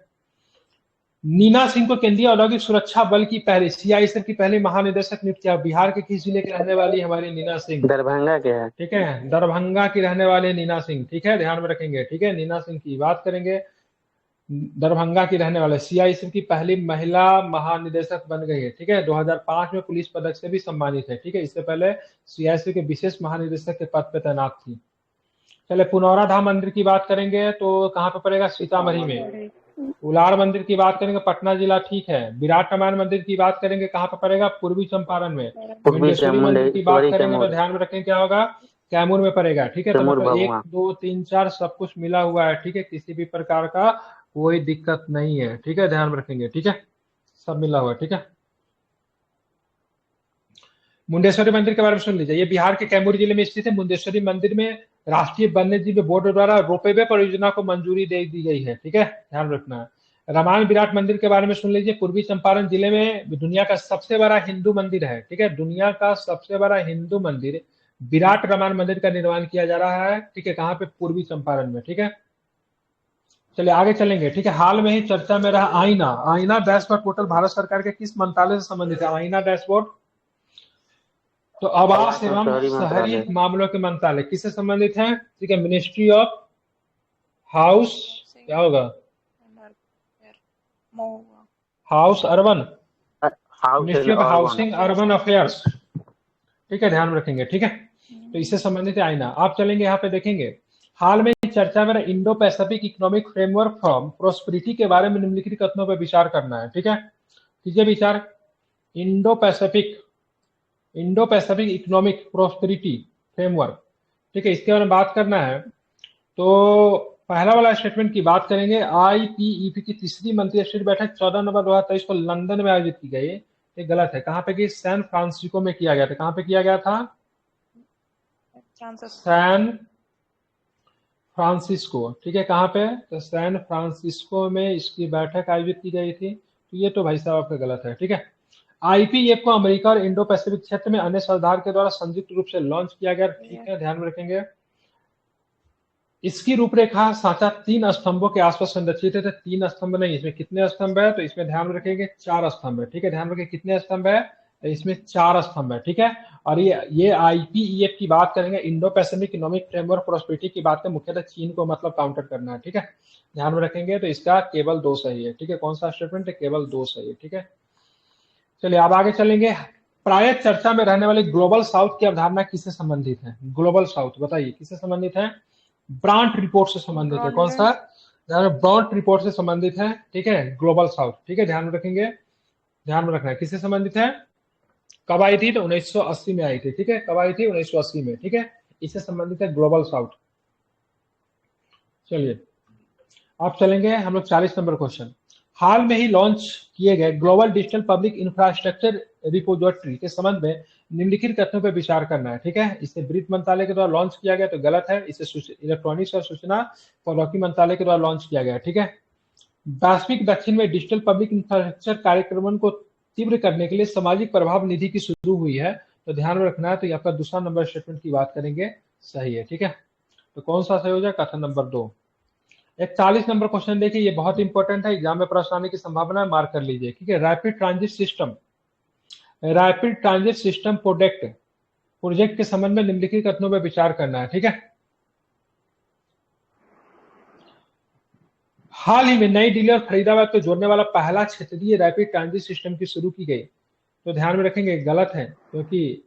नीना सिंह को केंद्रीय औद्योगिक सुरक्षा बल की पहली सीआईएसएफ की पहली महानिदेशक नियुक्त किया। बिहार के किस जिले के रहने वाली हमारी नीना सिंह? दरभंगा के है। ठीक है, दरभंगा की रहने वाले नीना सिंह। ठीक है, ध्यान में रखेंगे। ठीक है, नीना सिंह की बात करेंगे, दरभंगा की रहने वाले, सीआईएसएफ की पहली महिला महानिदेशक बन गई है। ठीक है, 2005 में पुलिस पदक से भी सम्मानित है। ठीक है, इससे पहले सीआईएसएफ के विशेष महानिदेशक के पद पर तैनात थी। चले पुनौरा धाम मंदिर की बात करेंगे तो कहाँ पे पड़ेगा? सीतामढ़ी में। उलार मंदिर की बात करेंगे पटना जिला। ठीक है, विराट रामायण मंदिर की बात करेंगे कहाँ पे पड़ेगा? पूर्वी चंपारण में। मुंडेश्वरी मंदिर की बात करेंगे तो ध्यान में रखें क्या होगा? कैमूर में पड़ेगा। ठीक है, तो मतलब 1 2 3 4 सब कुछ मिला हुआ है। ठीक है, किसी भी प्रकार का कोई दिक्कत नहीं है। ठीक है, ध्यान में रखेंगे। ठीक है, सब मिला हुआ है। ठीक है, मुंडेश्वरी मंदिर के बारे में सुन लीजिए। ये बिहार के कैमूर जिले में स्थित है। मुंडेश्वरी मंदिर में राष्ट्रीय वन्यजीव बोर्ड द्वारा रोपवे परियोजना को मंजूरी दे दी गई है। ठीक है, ध्यान रखना है। रामायण विराट मंदिर के बारे में सुन लीजिए। पूर्वी चंपारण जिले में दुनिया का सबसे बड़ा हिंदू मंदिर है। ठीक है, दुनिया का सबसे बड़ा हिंदू मंदिर विराट रामायण मंदिर का निर्माण किया जा रहा है। ठीक है, कहाँ पे? पूर्वी चंपारण में। ठीक है, चलिए आगे चलेंगे। ठीक है, हाल में ही चर्चा में रहा आईना डैशबोर्ड पोर्टल भारत सरकार के किस मंत्रालय से संबंधित है? आईना डैशबोर्ड तो आवास एवं शहरी मामलों के मंत्रालय किससे संबंधित है? ठीक है, मिनिस्ट्री ऑफ हाउस, क्या होगा? House urban, ministry of housing urban affairs. ठीक है, ध्यान रखेंगे। ठीक है, तो इससे संबंधित है आईना। आप चलेंगे यहाँ पे देखेंगे, हाल में चर्चा में Indo Pacific economic framework for prosperity के बारे में निम्नलिखित कथनों पर विचार करना है। ठीक है, कीजिए विचार। Indo Pacific economic prosperity framework. ठीक है, इसके बारे में बात करना है तो पहला वाला स्टेटमेंट की बात करेंगे। आईपीईपी की तीसरी मंत्रिस्तरीय बैठक 14 नवंबर 2023 को लंदन में आयोजित की गई। ये गलत है। कहाँ पे की? सैन फ्रांसिस्को में किया गया था। कहाँ पे किया गया था? San Francisco. ठीक है, कहाँ पे? तो सैन फ्रांसिस्को में इसकी बैठक आयोजित की गई थी। तो ये तो भाई साहब आपका गलत है। ठीक है, आईपीएफ को अमेरिका और इंडो पैसिफिक क्षेत्र में अन्य सरदार के द्वारा संयुक्त रूप से लॉन्च किया गया। ठीक है, ध्यान में रखेंगे। इसकी रूपरेखा साचा 3 स्तंभों के आसपास संरचित है। 3 स्तंभ नहीं, इसमें कितने स्तंभ है? तो इसमें ध्यान रखेंगे 4 स्तंभ है। ठीक है, ध्यान रखें कितने स्तंभ है? तो इसमें 4 स्तंभ है। ठीक है, और ये आईपीईएफ की बात करेंगे, Indo Pacific economic framework prosperity की बात करें, मुख्यतः चीन को मतलब काउंटर करना है। ठीक है, ध्यान में रखेंगे। तो इसका केवल 2 सही है। ठीक है, कौन सा स्टेटमेंट है? केवल 2 सही है। ठीक है, चलिए आप आगे चलेंगे। प्राय चर्चा में रहने वाली ग्लोबल साउथ की अवधारणा किससे संबंधित है? ग्लोबल साउथ बताइए किससे संबंधित है? ब्रांट रिपोर्ट से संबंधित है। कौन सा? ब्रांट रिपोर्ट से संबंधित है। ठीक है, ग्लोबल साउथ। ठीक है, ध्यान में रखेंगे, ध्यान में रखना है। किससे संबंधित है? कब आई थी? तो 1980 में आई थी। ठीक है, कब आई थी? 1980 में। ठीक है, इससे संबंधित है ग्लोबल साउथ। चलिए आप चलेंगे हम लोग 40 नंबर क्वेश्चन। हाल में ही लॉन्च किए गए global digital public infrastructure repository के संबंध में निम्नलिखित कथनों पर विचार करना है। ठीक है, इसे वित्त मंत्रालय के द्वारा लॉन्च किया गया तो गलत है। इसे इलेक्ट्रॉनिक्स और सूचना प्रौद्योगिकी मंत्रालय के द्वारा लॉन्च किया गया। ठीक है, वैश्विक दक्षिण में डिजिटल पब्लिक इंफ्रास्ट्रक्चर कार्यक्रमों को तीव्र करने के लिए सामाजिक प्रभाव निधि की शुरू हुई है। तो ध्यान में रखना है। तो आपका दूसरा नंबर स्टेटमेंट की बात करेंगे सही है। ठीक है, तो कौन सा सही हो जाए? कथन नंबर 2। 41 नंबर क्वेश्चन देखिए, ये बहुत इंपॉर्टेंट है, एग्जाम में प्रश्न आने की संभावना है, मार्क कर लीजिए। ठीक है, रैपिड ट्रांजिट सिस्टम प्रोजेक्ट के संबंध में निम्नलिखित कथनों पर विचार करना है। ठीक है, हाल ही में नई दिल्ली और फरीदाबाद को जोड़ने वाला पहला क्षेत्रीय रैपिड ट्रांजिट सिस्टम की शुरू की गई। तो ध्यान में रखेंगे गलत है, क्योंकि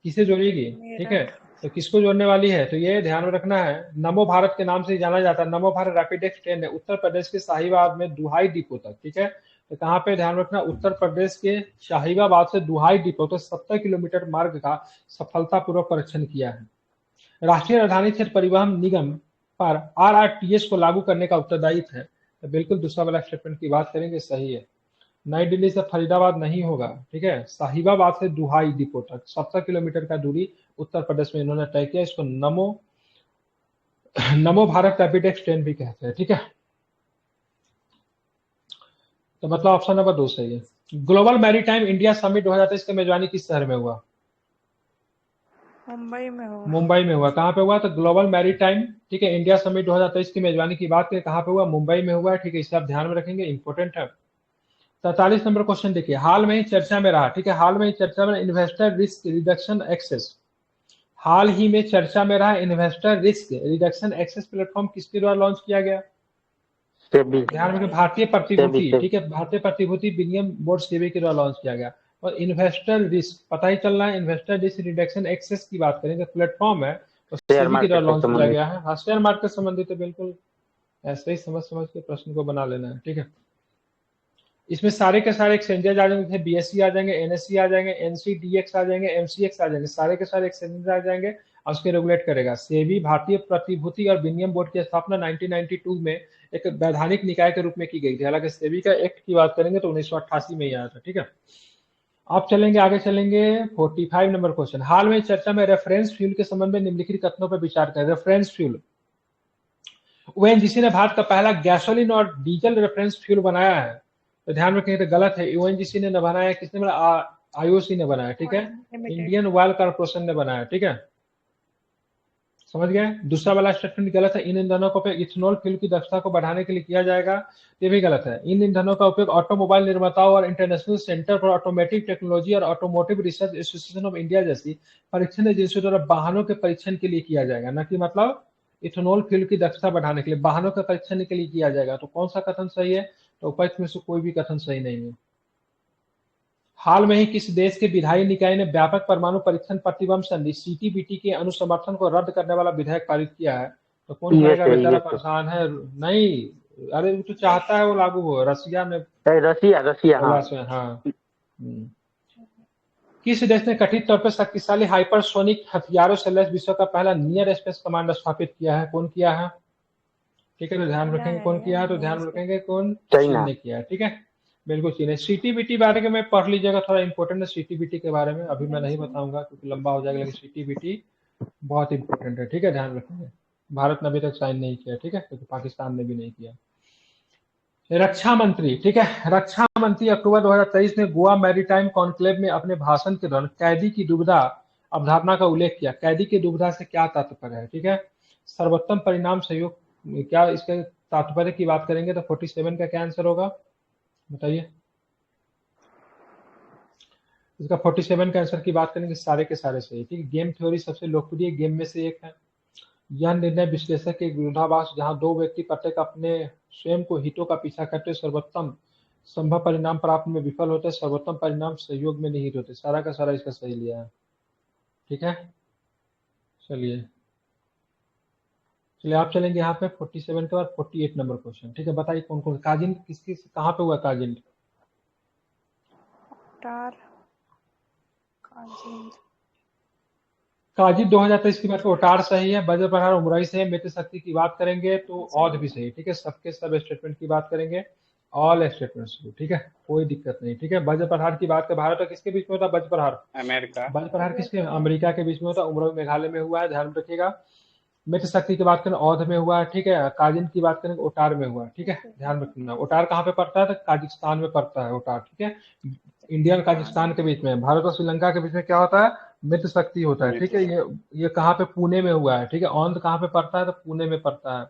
किसे जोड़ेगी? ठीक है, तो किसको जोड़ने वाली है? तो ये ध्यान में रखना है, नमो भारत के नाम से जाना जाता है। नमो भारत रैपिड एक्स ट्रेन है उत्तर प्रदेश के शाहीबाद में दुहाई डिपो तक। ठीक है, तो कहाँ पे? ध्यान रखना, उत्तर प्रदेश के शाहीबाद से दुहाई डिपो तो 70 किलोमीटर मार्ग का सफलतापूर्वक परीक्षण किया है। राष्ट्रीय राजधानी क्षेत्र परिवहन निगम पर आरआरटीएस को लागू करने का उत्तरदायित्व है। तो बिल्कुल दूसरा वाला स्टेटमेंट की बात करेंगे सही है। नई दिल्ली से फरीदाबाद नहीं होगा। ठीक है, साहिबाबाद से दुहाई डिपो तक 70 किलोमीटर का दूरी उत्तर प्रदेश में इन्होंने तय किया। इसको नमो भारत रैपिड एक्स ट्रेन भी कहते हैं। ठीक है, तो मतलब ऑप्शन नंबर 2 सही है। ग्लोबल मैरीटाइम इंडिया समिट 2023 की मेजबानी किस शहर में हुआ? मुंबई में हुआ। कहाँ पे हुआ? तो ग्लोबल मैरीटाइम, ठीक है, इंडिया समिट 2023 की मेजबानी की बात करें, कहाँ पे हुआ? मुंबई में हुआ। ठीक है, इसे आप ध्यान में रखेंगे, इंपॉर्टेंट है। 43 नंबर क्वेश्चन देखिए, हाल में ही चर्चा में रहा, ठीक है, हाल में ही चर्चा में इन्वेस्टर रिस्क रिडक्शन एक्सेस, हाल ही में चर्चा में रहा investor risk reduction access platform किसके द्वारा लॉन्च किया गया? सेबी ध्यान रखें, भारतीय प्रतिभूति, ठीक है, भारतीय प्रतिभूति विनियमन बोर्ड सेबी के द्वारा लॉन्च किया गया। और इन्वेस्टर रिस्क पता ही चल रहा है, इन्वेस्टर रिस्क रिडक्शन एक्सेस की बात करेंगे, प्लेटफॉर्म है तो सेबी के द्वारा लॉन्च किया गया है। हाँ, शेयर मार्केट संबंधित है, बिल्कुल ऐसे ही समझ के प्रश्न को बना लेना है, ठीक है। इसमें सारे के सारे एक्सचेंजेज आ जाएंगे, बीएससी आ जाएंगे, एनएससी आ जाएंगे, एनसीडीएक्स आ जाएंगे, एमसीएक्स आ जाएंगे, सारे के सारे एक्सचेंजेज आ जाएंगे और उसके रेगुलेट करेगा सेबी। भारतीय प्रतिभूति और विनिमय बोर्ड की स्थापना 1992 में एक वैधानिक निकाय के रूप में की गई थी। हालांकि सेबी का एक्ट की बात करेंगे तो 1988 में ही आया था, ठीक है। अब चलेंगे आगे, चलेंगे 45 नंबर क्वेश्चन, हाल में चर्चा में रेफरेंस फ्यूल के संबंध में निम्नलिखित कथनों पर विचार करें। रेफरेंस फ्यूल, ओएनजीसी ने भारत का पहला गैसोलीन और डीजल रेफरेंस फ्यूल बनाया है, तो ध्यान रखें तो गलत है, ओएनजीसी ने बनाया, किसने बनाया? आईओसी ने बनाया, ठीक है, इंडियन ऑयल कॉर्पोरेशन ने बनाया, ठीक है, समझ गए। दूसरा वाला स्टेटमेंट गलत है, इन ईंधनों का उपयोग इथेनॉल फ्यूल की दक्षता को बढ़ाने के लिए किया जाएगा, ये भी गलत है। इन ईंधनों का उपयोग ऑटोमोबाइल निर्माताओं और international centre for automotive technology और automotive research association of India जैसी परीक्षण एजेंसियों द्वारा वाहनों के परीक्षण के लिए किया जाएगा, न कि मतलब इथेनॉल फ्यूल की दक्षता बढ़ाने के लिए, वाहनों के परीक्षण के लिए किया जाएगा। तो कौन सा कथन सही है? तो उपर्युक्त में से कोई भी कथन सही नहीं है। हाल में ही किस देश के विधायी निकाय ने व्यापक परमाणु परीक्षण प्रतिबंध संधि सीटीबीटी के अनुसमर्थन को रद्द करने वाला विधेयक पारित किया है? तो कौन कहेगा बेचारा परेशान है? नहीं, अरे वो तो चाहता है वो लागू हो, रसिया ने, रसिया हाँ। किस देश ने कथित तौर पर शक्तिशाली हाइपरसोनिक हथियारों से लैस विश्व का पहला नियर स्पेस कमांड स्थापित किया है? कौन किया है? ठीक है, तो ध्यान रखेंगे कौन किया है, तो ध्यान रखेंगे कौन? चीन ने किया है, ठीक है, बिल्कुल चीन है। सीटीबीटी बारे में पढ़ लीजिएगा, थोड़ा इंपॉर्टेंट है सीटीबीटी के बारे में, अभी मैं नहीं बताऊंगा क्योंकि लंबा हो जाएगा, लेकिन सीटीबीटी बहुत इंपॉर्टेंट है, ठीक है, ध्यान रखेंगे। भारत ने अभी तक साइन नहीं किया, ठीक है, क्योंकि पाकिस्तान ने भी नहीं किया। रक्षा मंत्री, ठीक है, रक्षा मंत्री अक्टूबर 2023 में गोवा मैरीटाइम कॉन्क्लेव में अपने भाषण के दौरान कैदी की दुविधा अवधारणा का उल्लेख किया। कैदी की दुविधा से क्या तात्पर्य है? ठीक है, सर्वोत्तम परिणाम सहयोग, क्या इसके तात्पर्य की बात करेंगे तो 47 का क्या आंसर होगा बताइए? इसका 47 का आंसर की बात करेंगे सारे के सारे सही, ठीक है। गेम थ्योरी सबसे लोकप्रिय गेम में से एक है। यह निर्णय विश्लेषक के विरोधाभास, जहां दो व्यक्ति प्रत्येक अपने स्वयं को हितों का पीछा करते सर्वोत्तम संभव परिणाम प्राप्त में विफल होते, सर्वोत्तम परिणाम सहयोग में निहित होते। सारा का सारा इसका सही लिया है, ठीक है। चलिए आप चलेंगे यहाँ पे 47 के बाद 48 नंबर क्वेश्चन, ठीक है। बताइए कौन कौन काजिंड किसकी कहाँ पे हुआ? काजिंड काजी 2023 की बात करें, ओटार सही है, बजर प्रहार उमराई से है, मित्र शक्ति की बात करेंगे तो औध भी सही, ठीक है। सबके सब स्टेटमेंट की बात करेंगे, ऑल स्टेटमेंट्स, ठीक है, कोई दिक्कत नहीं, ठीक है। बजर प्रहार की बात कर, भारत और किसके बीच में होता? बजर प्रहार अमेरिका, बजर प्रहार किसके? अमेरिका के बीच में होता, उमराई मेघालय में हुआ है, ध्यान रखिएगा। मित्र शक्ति की बात करें औध में हुआ है, ठीक है। काजिन की बात करें ओटार में हुआ है, ठीक है, ध्यान रखना। ओटार कहाँ पे पड़ता है? तो काजिकिस्तान में पड़ता है ओटार, ठीक है। इंडिया और काजिकिस्तान के बीच में, भारत और श्रीलंका के बीच में क्या होता है? मित्र शक्ति होता है, ठीक है। ये कहाँ पे? पुणे में हुआ है, ठीक है। औंध कहाँ पे पड़ता है? तो पुणे में पड़ता है,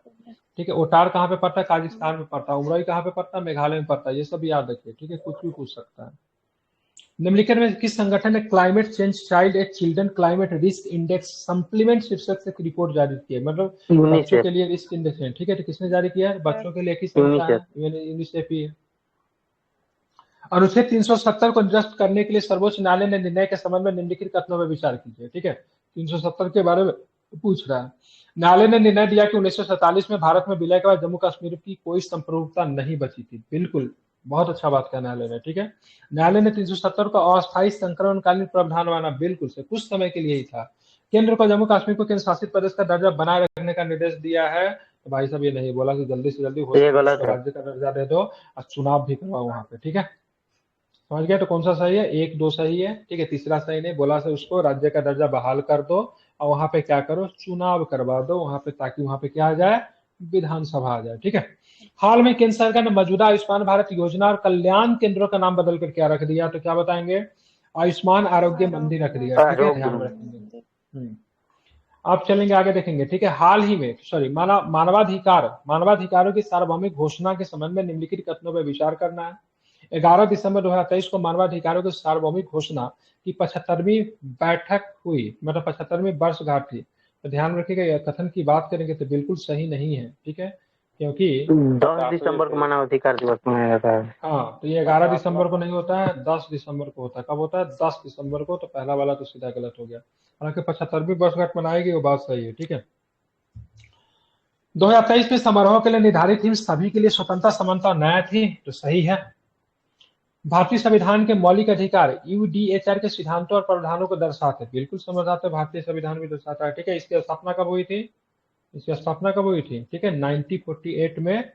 ठीक है। ओटार कहाँ पे पड़ता है? काजिकिस्तान में पड़ता है। उमराई कहाँ पे पड़ता है? मेघालय में पड़ता है। ये सब याद रखिए, ठीक है, कुछ भी पूछ सकता है। निम्नलिखित में किस संगठन ने climate change child and children climate risk index supplement शीर्षक से रिपोर्ट जारी की है? मतलब बच्चों के लिए रिस्क इंडेक्स है, ठीक है। तो किसने जारी किया है? बच्चों के लिए किस संस्था है? यूनिसेफ ही है। अनुच्छेद 370 को निरस्त करने के लिए सर्वोच्च न्यायालय ने निर्णय के संबंध में निम्नलिखित कथनों पर विचार कीजिए, ठीक है। 370 के बारे में पूछ रहा है। न्यायालय ने निर्णय दिया कि 1947 में भारत में विलय के बाद जम्मू कश्मीर की कोई संप्रभुता नहीं बची थी। बिल्कुल, बहुत अच्छा बात कहा न्यायालय ने, ठीक है। न्यायालय ने 370 का अस्थायी संक्रमणकालीन प्रावधान माना, बिल्कुल से कुछ समय के लिए ही था। केंद्र को जम्मू कश्मीर को केंद्र शासित प्रदेश का दर्जा बनाए रखने का निर्देश दिया है। तो भाई साहब ये नहीं बोला कि जल्दी से जल्दी हो राज्य का दर्जा दे दो और चुनाव भी करवाओ वहां पे, ठीक है, समझ गया। तो कौन सा सही है? 1 2 सही है, ठीक है। तीसरा सही नहीं बोला से उसको राज्य का दर्जा बहाल कर दो और वहां पे क्या करो? चुनाव करवा दो वहां पे, ताकि वहां पे क्या आ जाए? विधानसभा आ जाए, ठीक है। हाल में केंद्र सरकार ने मौजूदा आयुष्मान भारत योजना और कल्याण केंद्रों का नाम बदलकर क्या रख दिया? तो क्या बताएंगे? आयुष्मान आरोग्य मंदिर रख दिया, ठीक है, ध्यान रखेंगे। आप चलेंगे आगे देखेंगे, ठीक है। हाल ही में मानवाधिकारों की सार्वभौमिक घोषणा के संबंध में निम्नलिखित कथनों पर विचार करना है। 11 दिसंबर 2023 को मानवाधिकारों के सार्वभौमिक घोषणा की 75वीं बैठक हुई, मतलब 75वीं वर्षगांठ थी। तो ध्यान रखिएगा, यह कथन की बात करेंगे तो बिल्कुल सही नहीं है, ठीक है, क्योंकि 10 दिसंबर को मानवाधिकार दिवस मनाया जाता है। हाँ, तो ये 11 दिसंबर को नहीं होता है, 10 दिसंबर को होता है। कब होता है? 10 दिसंबर को। तो पहला वाला तो सीधा गलत हो गया। हालांकि 75वीं वर्षगांठ मनाएगी, वो बात सही है, ठीक है। 2023 में समारोह के लिए निर्धारित थीम सभी के लिए स्वतंत्रता, समानता और न्याय थी, तो सही है। भारतीय संविधान के मौलिक अधिकार यूडीएचआर के सिद्धांतों और प्रावधानों को दर्शाते, बिल्कुल समझाते, भारतीय संविधान भी दर्शाता है, ठीक है। इसकी स्थापना कब हुई थी? इसकी स्थापना कब हुई थी? ठीक है, 1948 में।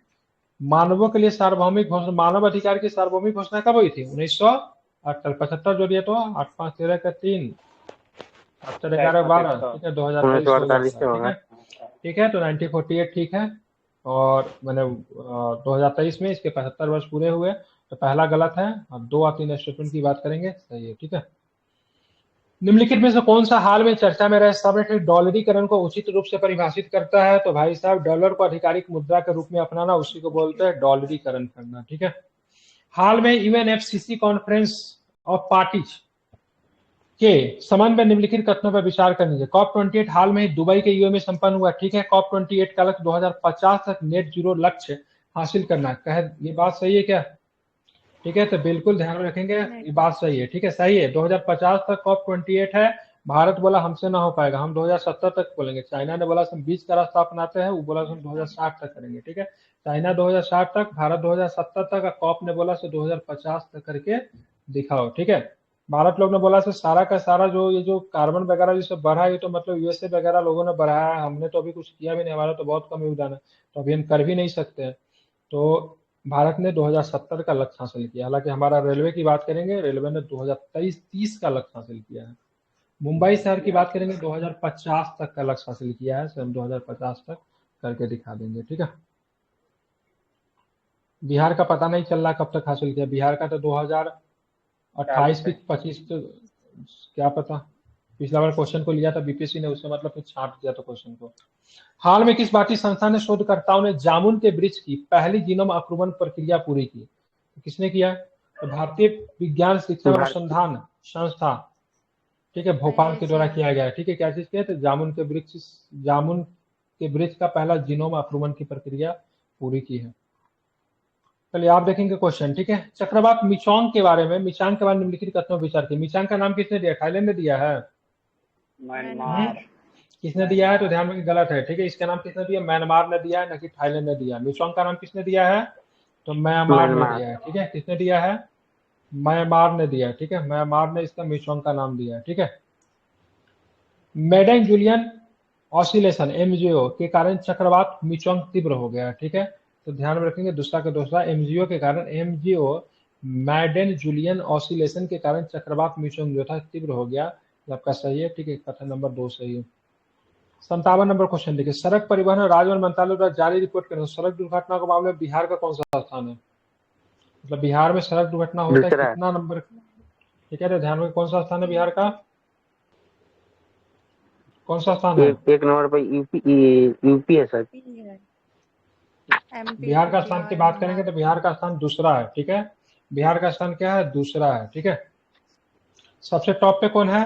मानवों के लिए सार्वभौमिक घोषणा, मानव अधिकार की सार्वभौमिक घोषणा कब हुई थी? 1978। 75 जोड़िए तो 8 5 13 का 3, 8 11 12, ठीक है, 2023 हो 1948 से जाता है, ठीक होगा। है, ठीक है। तो 1948 ठीक है, और मैंने 2023 में इसके 75 वर्ष पूरे हुए, तो पहला गलत है। अब 2 और 3 स्टेटमेंट की बात करेंगे, सही है, ठीक है। निम्नलिखित में से कौन सा हाल में चर्चा में रहे सबनेट डॉलरीकरण को उचित रूप से परिभाषित करता है? तो भाई साहब, डॉलर को आधिकारिक मुद्रा के रूप में अपनाना, उसी को बोलते हैं डॉलरीकरण करना, ठीक है। हाल में यूएनएफसीसी कॉन्फ्रेंस ऑफ पार्टीज के संबंध में निम्नलिखित कथनों पर विचार करनी COP 28 हाल में ही दुबई के यूए में संपन्न हुआ, ठीक है। COP 28 का लक्ष्य 2050 तक नेट जीरो लक्ष्य हासिल करना है। ये बात सही है क्या? ठीक है, तो बिल्कुल ध्यान में रखेंगे, ये बात सही है, ठीक है, सही है। 2050 तक COP 28 है। भारत बोला हमसे ना हो पाएगा, हम 2070 तक बोलेंगे। चाइना ने बोला हम बीच का रास्ता अपनाते हैं, वो बोला हम 2060 तक करेंगे, ठीक है। चाइना 2060 तक, भारत 2070 तक, कॉप ने बोला 2050 तक करके दिखाओ, ठीक है। भारत लोग ने बोला सारा का सारा जो ये जो कार्बन वगैरह जिससे बढ़ा, ये तो मतलब यूएसए वगैरह लोगों ने बढ़ाया है, हमने तो अभी कुछ किया भी नहीं, हमारा तो बहुत कम योगदान है, तो अभी हम कर भी नहीं सकते। तो भारत ने 2070 का लक्ष्य हासिल किया। हालांकि हमारा रेलवे की बात करेंगे, रेलवे ने 2023-30 का लक्ष्य हासिल किया है। मुंबई शहर की बात करेंगे, 2050 तक का लक्ष्य हासिल किया है, हम 2050 तक करके दिखा देंगे, ठीक है। बिहार का पता नहीं चल रहा कब तक हासिल किया, बिहार का तो 2028 की 25 तो क्या पता, पिछला बार क्वेश्चन को लिया था बीपीएससी ने, उससे मतलब कुछ छांट दिया था क्वेश्चन को। हाल में किस भारतीय संस्था ने शोधकर्ताओं ने जामुन के वृक्ष की पहली जीनोम आक्रमण प्रक्रिया पूरी की? किसने किया? तो भारतीय विज्ञान शिक्षा और अनुसंधान संस्था, ठीक है, भोपाल के द्वारा किया गया है, ठीक है। क्या चीज किया? तो जामुन के वृक्ष का पहला जीनोम आक्रमण की प्रक्रिया पूरी की है। चलिए आप देखेंगे क्वेश्चन, ठीक है। चक्रवात मिचोंग के बारे में, मिचांग के बारे में निम्नलिखित कथनों पर विचार किया। मिचांग का नाम किसने दिया? थाईलैंड ने दिया है। म्यांमार। किसने दिया है? तो ध्यान में गलत है, ठीक है। इसका नाम किसने दिया? म्यांमार ने दिया है, न कि थाईलैंड ने दिया। मिचोंग का नाम किसने दिया है? तो म्यांमार ने दिया है, ठीक है। किसने दिया है? म्यांमार ने दिया है, ठीक है। म्यांमार ने इसका मिचोंग का नाम दिया है, ठीक है। मेडन जूलियन ऑसिलेशन एमजीओ के कारण चक्रवात मिचोंग तीव्र हो गया, ठीक है। तो ध्यान में रखेंगे, दूसरा का दूसरा, एमजीओ के कारण, एमजीओ मैडन जूलियन ऑसिलेशन के कारण चक्रवात मिचोंग जो था तीव्र हो गया, आपका सही है, ठीक है। कथन नंबर 2 सही है। 57 नंबर क्वेश्चन देखिए, सड़क परिवहन और राजमार्ग मंत्रालय द्वारा जारी रिपोर्ट के अनुसार सड़क दुर्घटना के मामले में बिहार का कौन सा स्थान है? मतलब बिहार में सड़क दुर्घटना होता है कितना नंबर, ठीक है। तो ध्यान में, कौन सा स्थान है बिहार का? कौन सा स्थान है? एक नंबर पर यूपी है सर। बिहार का स्थान की बात करेंगे तो बिहार का स्थान दूसरा है, ठीक है। बिहार का स्थान क्या है? दूसरा है, ठीक है। सबसे टॉप पे कौन है?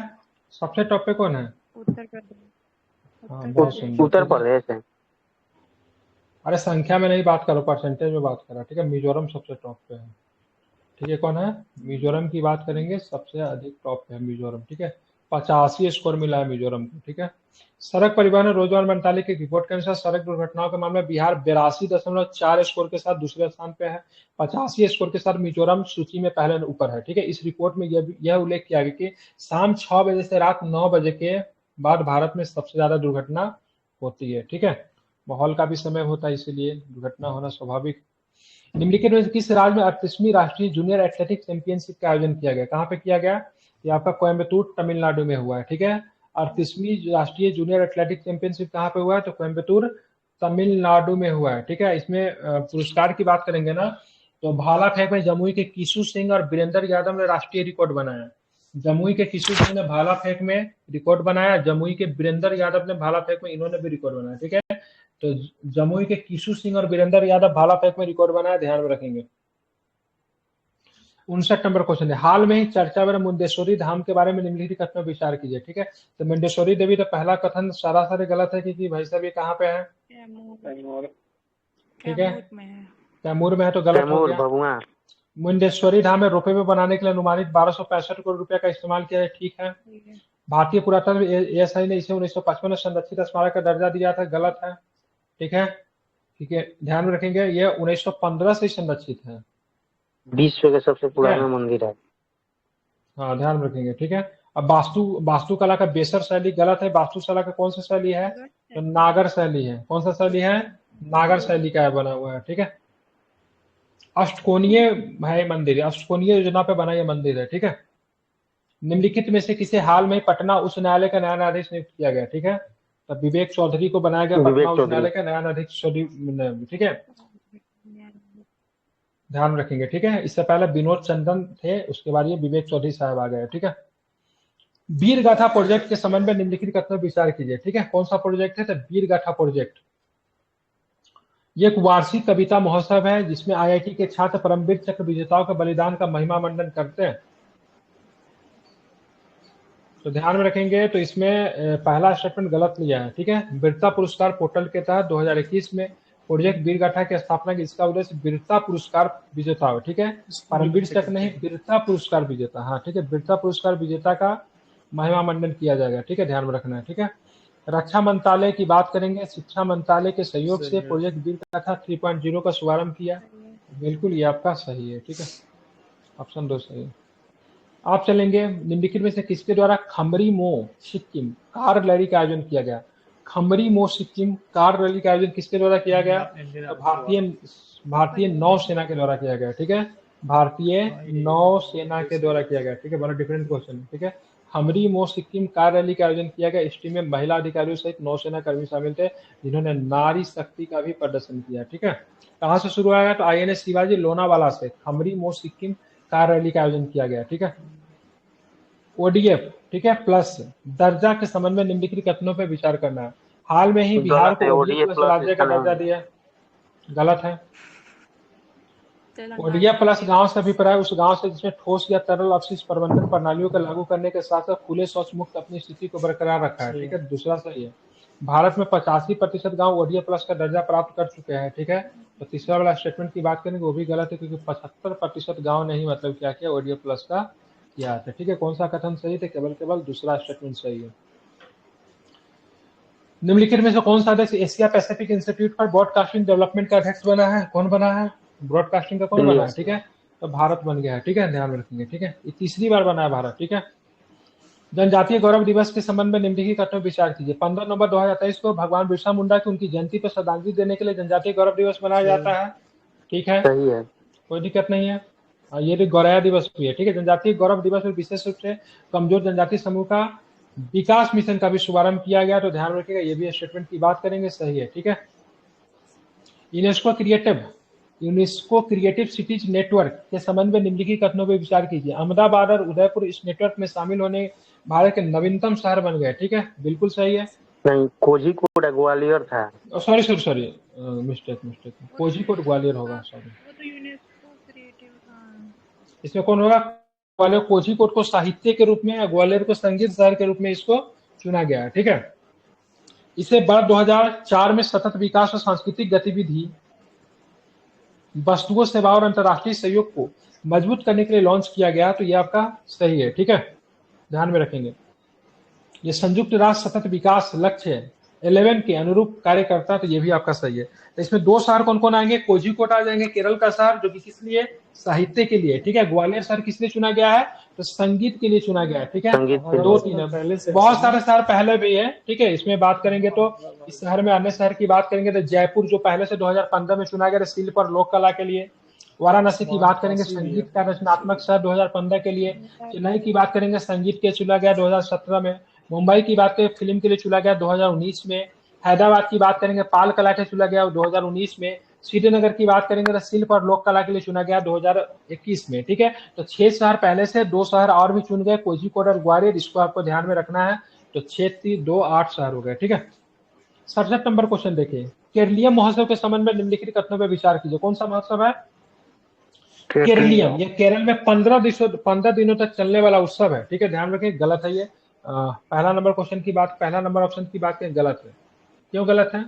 सबसे टॉप पे कौन है? उत्तर प्रदेश। उत्तर प्रदेश है। अरे संख्या में नहीं बात करो, परसेंटेज में बात करो, ठीक है। मिजोरम सबसे टॉप पे है, ठीक है। कौन है? मिजोरम की बात करेंगे, सबसे अधिक टॉप पे है मिजोरम, ठीक है। 85 स्कोर मिला है मिजोरम को, ठीक है। सड़क परिवहन और रोजगार मंत्रालय की रिपोर्ट के अनुसार सड़क दुर्घटनाओं के मामले में बिहार 82.4 स्कोर के साथ दूसरे स्थान पे है। 85 स्कोर के साथ मिजोरम सूची में पहले ऊपर है, ठीक है। इस रिपोर्ट में यह उल्लेख किया गया कि शाम 6 बजे से रात 9 बजे के बाद भारत में सबसे ज्यादा दुर्घटना होती है, ठीक है। माहौल का भी समय होता है, इसीलिए दुर्घटना होना स्वाभाविक। निम्नलिखित में किस राज्य में 38वीं राष्ट्रीय जूनियर एथलेटिक्स चैंपियनशिप का आयोजन किया गया? कहाँ पे किया गया? ये आपका कोयम्बटूर तमिलनाडु में हुआ है, ठीक है। 38वीं राष्ट्रीय जूनियर एथलेटिक्स चैंपियनशिप कहाँ पे हुआ है? तो कोयम्बटूर तमिलनाडु में हुआ है, ठीक है। इसमें पुरस्कार की बात करेंगे ना, तो भाला फेंक में जमुई के किशु सिंह और वीरेंद्र यादव ने राष्ट्रीय रिकॉर्ड बनाया। जमुई के किशु सिंह ने भाला फेंक में रिकॉर्ड बनाया, जमुई के वीरेंद्र यादव ने भाला फेंक में, इन्होंने भी रिकॉर्ड बनाया, ठीक है। तो जमुई के किशु सिंह और वीरेंद्र यादव भाला फेंक में रिकॉर्ड बनाया, ध्यान में रखेंगे। 59 नंबर क्वेश्चन है, हाल में ही चर्चा में मुंडेश्वरी धाम के बारे में निम्नलिखित कथनों पर विचार कीजिए। ठीक है, तो मुंडेश्वरी देवी, तो पहला कथन सरासर गलत है, क्योंकि भाई साहब ये कहाँ पे है? ठीक है, कैमूर में है। कैमूर में है, तो गलत हो कैमूर गया। भभुआ। मुंडेश्वरी धाम में रोपवे बनाने के लिए अनुमानित 1265 करोड़ रुपए का इस्तेमाल किया है। ठीक है, ठीक है। भारतीय पुरातत्व एएसआई ने इसे 1955 में संरक्षित स्मारक का दर्जा दिया था, गलत है। ठीक है, ठीक है, ध्यान में रखेंगे, ये 1915 से संरक्षित है। विश्व का सबसे पुराना मंदिर है। हाँ, ध्यान में रखेंगे। ठीक है, अब वास्तुकला का बेसर शैली गलत है। वास्तुकला का कौन सा शैली है? तो नागर शैली है। कौन सा शैली है? नागर शैली का बना हुआ है। ठीक है, अष्टकोणीय है मंदिर, अष्टकोणीय योजना पे बना यह मंदिर है। ठीक है, निम्नलिखित में से किसे हाल में पटना उच्च न्यायालय का नया न्यायाधीश नियुक्त किया गया? ठीक है, तो विवेक चौधरी को बनाया गया पटना उच्च न्यायालय का नया न्यायाधीश। ठीक है, ध्यान रखेंगे। ठीक है, इससे पहले विनोद चंदन थे, उसके बाद ये विवेक चौधरी साहब आ गए। ठीक है, वीर गाथा प्रोजेक्ट के संबंध में निम्नलिखित कथनों पर विचार कीजिए। ठीक है, कौन सा प्रोजेक्ट है? तो वीर गाथा प्रोजेक्ट। ये एक वार्षिक कविता महोत्सव है जिसमें आईआईटी के छात्र परमवीर चक्र विजेताओं के बलिदान का महिमा मंडन करते हैं। तो ध्यान में रखेंगे, तो इसमें पहला स्टेटमेंट गलत लिया है। ठीक है, वीरता पुरस्कार पोर्टल के तहत 2021 में प्रोजेक्ट वीर गाथा की स्थापना की। इसका उद्देश्य वीरता पुरस्कार विजेता हो। ठीक है, परमवीर चक्र नहीं, वीरता पुरस्कार विजेता। हाँ, ठीक है, वीरता पुरस्कार विजेता का महिमा मंडन किया जाएगा। ठीक है, ध्यान में रखना है। ठीक है, रक्षा मंत्रालय की बात करेंगे, शिक्षा मंत्रालय के सहयोग से प्रोजेक्ट वीर गाथा 3.0 का शुभारंभ किया। बिल्कुल, ये आपका सही है। ठीक है, ऑप्शन 2 सही है। आप चलेंगे, निम्नलिखित में से किसके द्वारा खमरी मो सिक्किम कार रैली का आयोजन किया गया? खमरी मो सिक्किम कार रैली का आयोजन किसके द्वारा किया गया? तो भारतीय नौसेना के द्वारा किया गया। ठीक है, भारतीय नौसेना के द्वारा किया गया। ठीक है, बड़ा डिफरेंट क्वेश्चन। ठीक है, खमरी मो सिक्किम कार रैली का आयोजन किया गया। इस टीम में महिला अधिकारियों सहित नौसेना कर्मी शामिल थे, जिन्होंने नारी शक्ति का भी प्रदर्शन किया। ठीक है, कहाँ से शुरू आया? तो आईएनएस शिवाजी लोनावाला से खमरी मो सिक्किम कार रैली का आयोजन किया गया। ठीक है, ओडीएफ, ठीक है, प्लस दर्जा के संबंध में निम्नलिखित कथनों पर विचार करना है। हाल में ही बिहार को ओडीएफ प्लस राज्य का दर्जा दिया, गलत है। ओडीएफ प्लस गांव से अभिप्राय उस गांव से जिसमें ठोस या तरल अपशिष्ट प्रबंधन प्रणालियों को लागू करने के साथ साथ खुले शौच मुक्त अपनी स्थिति को बरकरार रखा है। ठीक है, दूसरा सही है। भारत में 85% गांव ओडीएफ प्लस का दर्जा प्राप्त कर चुके हैं। ठीक है, तो तीसरा वाला स्टेटमेंट की बात करेंगे, वो भी गलत है, क्योंकि 75% गांव ने ही मतलब क्या किया, ओडीएफ प्लस का किया था। ठीक है, कौन सा कथन सही थे? केवल दूसरा स्टेटमेंट सही है। निम्नलिखित में से कौन सा देश Asia Pacific institute for broadcasting development का अध्यक्ष बना है? कौन बना है? ब्रॉडकास्टिंग का कौन बना है? ठीक है, तो भारत बन गया है। ठीक है, ध्यान में रखेंगे। ठीक है, ये तीसरी बार बना है भारत। ठीक है, जनजातीय गौरव दिवस के संबंध में निम्नलिखित कथनों पर विचार कीजिए। 15 नवंबर 2023 को भगवान बिरसा मुंडा की उनकी जयंती पर श्रद्धांजलि देने के लिए जनजातीय गौरव दिवस मनाया जाता है। ठीक है, सही है, कोई दिक्कत नहीं है। ये भी गौरया दिवस भी है। ठीक है, जनजातीय गौरव दिवस में विशेष रूप से कमजोर जनजातीय समूह का विकास मिशन का भी शुभारंभ किया गया। तो ध्यान रखिएगा, ये भी स्टेटमेंट की बात करेंगे, सही है। ठीक है, यूनेस्को क्रिएटिव सिटीज नेटवर्क के संबंध में निम्नलिखित कथनों पर विचार कीजिए। अहमदाबाद और उदयपुर इस नेटवर्क में शामिल होने भारत के नवीनतम शहर बन गए। ठीक है, बिल्कुल सही है। नहीं, कोझीकोड ग्वालियर था। सॉरी, मिस्टेक, कोझीकोड ग्वालियर होगा। सॉरी, वो तो यूनेस्को क्रिएटिव। हाँ, इसमें कौन होगा? ग्वालियर, कोझीकोड को साहित्य के रूप में या ग्वालियर को संगीत शहर के रूप में इसको चुना गया है। ठीक है, इसे वर्ष 2004 में सतत विकास और सांस्कृतिक गतिविधि, वस्तुओं, सेवा और अंतर्राष्ट्रीय सहयोग को मजबूत करने के लिए लॉन्च किया गया। तो ये आपका सही है। ठीक है, ध्यान में रखेंगे, ये संयुक्त राष्ट्र सतत विकास लक्ष्य 11 के अनुरूप कार्य करता है। तो ये भी आपका सही है। तो इसमें दो शहर कौन कौन आएंगे? कोझीकोड आ जाएंगे, केरल का शहर, जो कि किस लिए? साहित्य के लिए। ठीक है, ग्वालियर शहर किस लिए चुना गया है? तो संगीत के लिए चुना गया है। ठीक है, दो तीन बहुत सारे शहर पहले भी है। ठीक है, इसमें बात करेंगे तो इस शहर में अन्य शहर की बात करेंगे तो जयपुर जो पहले से 2015 में चुना गया शिल्प और लोक कला के लिए। वाराणसी की बात करेंगे संगीत का रचनात्मक शहर 2015 के लिए। चेन्नई की बात करेंगे संगीत के चुना गया 2017 में। मुंबई की बात करें फिल्म के लिए चुना गया 2019 में। हैदराबाद की बात करेंगे पाल कला के चुना गया 2019 में। श्रीनगर की बात करेंगे तो शिल्प और लोक कला के लिए चुना गया 2021 में। ठीक है, तो 6 शहर पहले से, 2 शहर और भी चुन गए, कोझीकोड और ग्वालियर। इसको आपको ध्यान में रखना है। तो 6 3 2 8 शहर हो गए। ठीक है, 67 नंबर क्वेश्चन देखिए। केरलीय महोत्सव के संबंध में निम्नलिखित कथनों पर विचार कीजिए। कौन सा महोत्सव है? केरलियम, ये केरल में 15 दिनों तक चलने वाला उत्सव है। ठीक है, ध्यान रखें, गलत है ये। पहला नंबर क्वेश्चन की बात, पहला नंबर ऑप्शन की बात करें, गलत है। क्यों गलत है?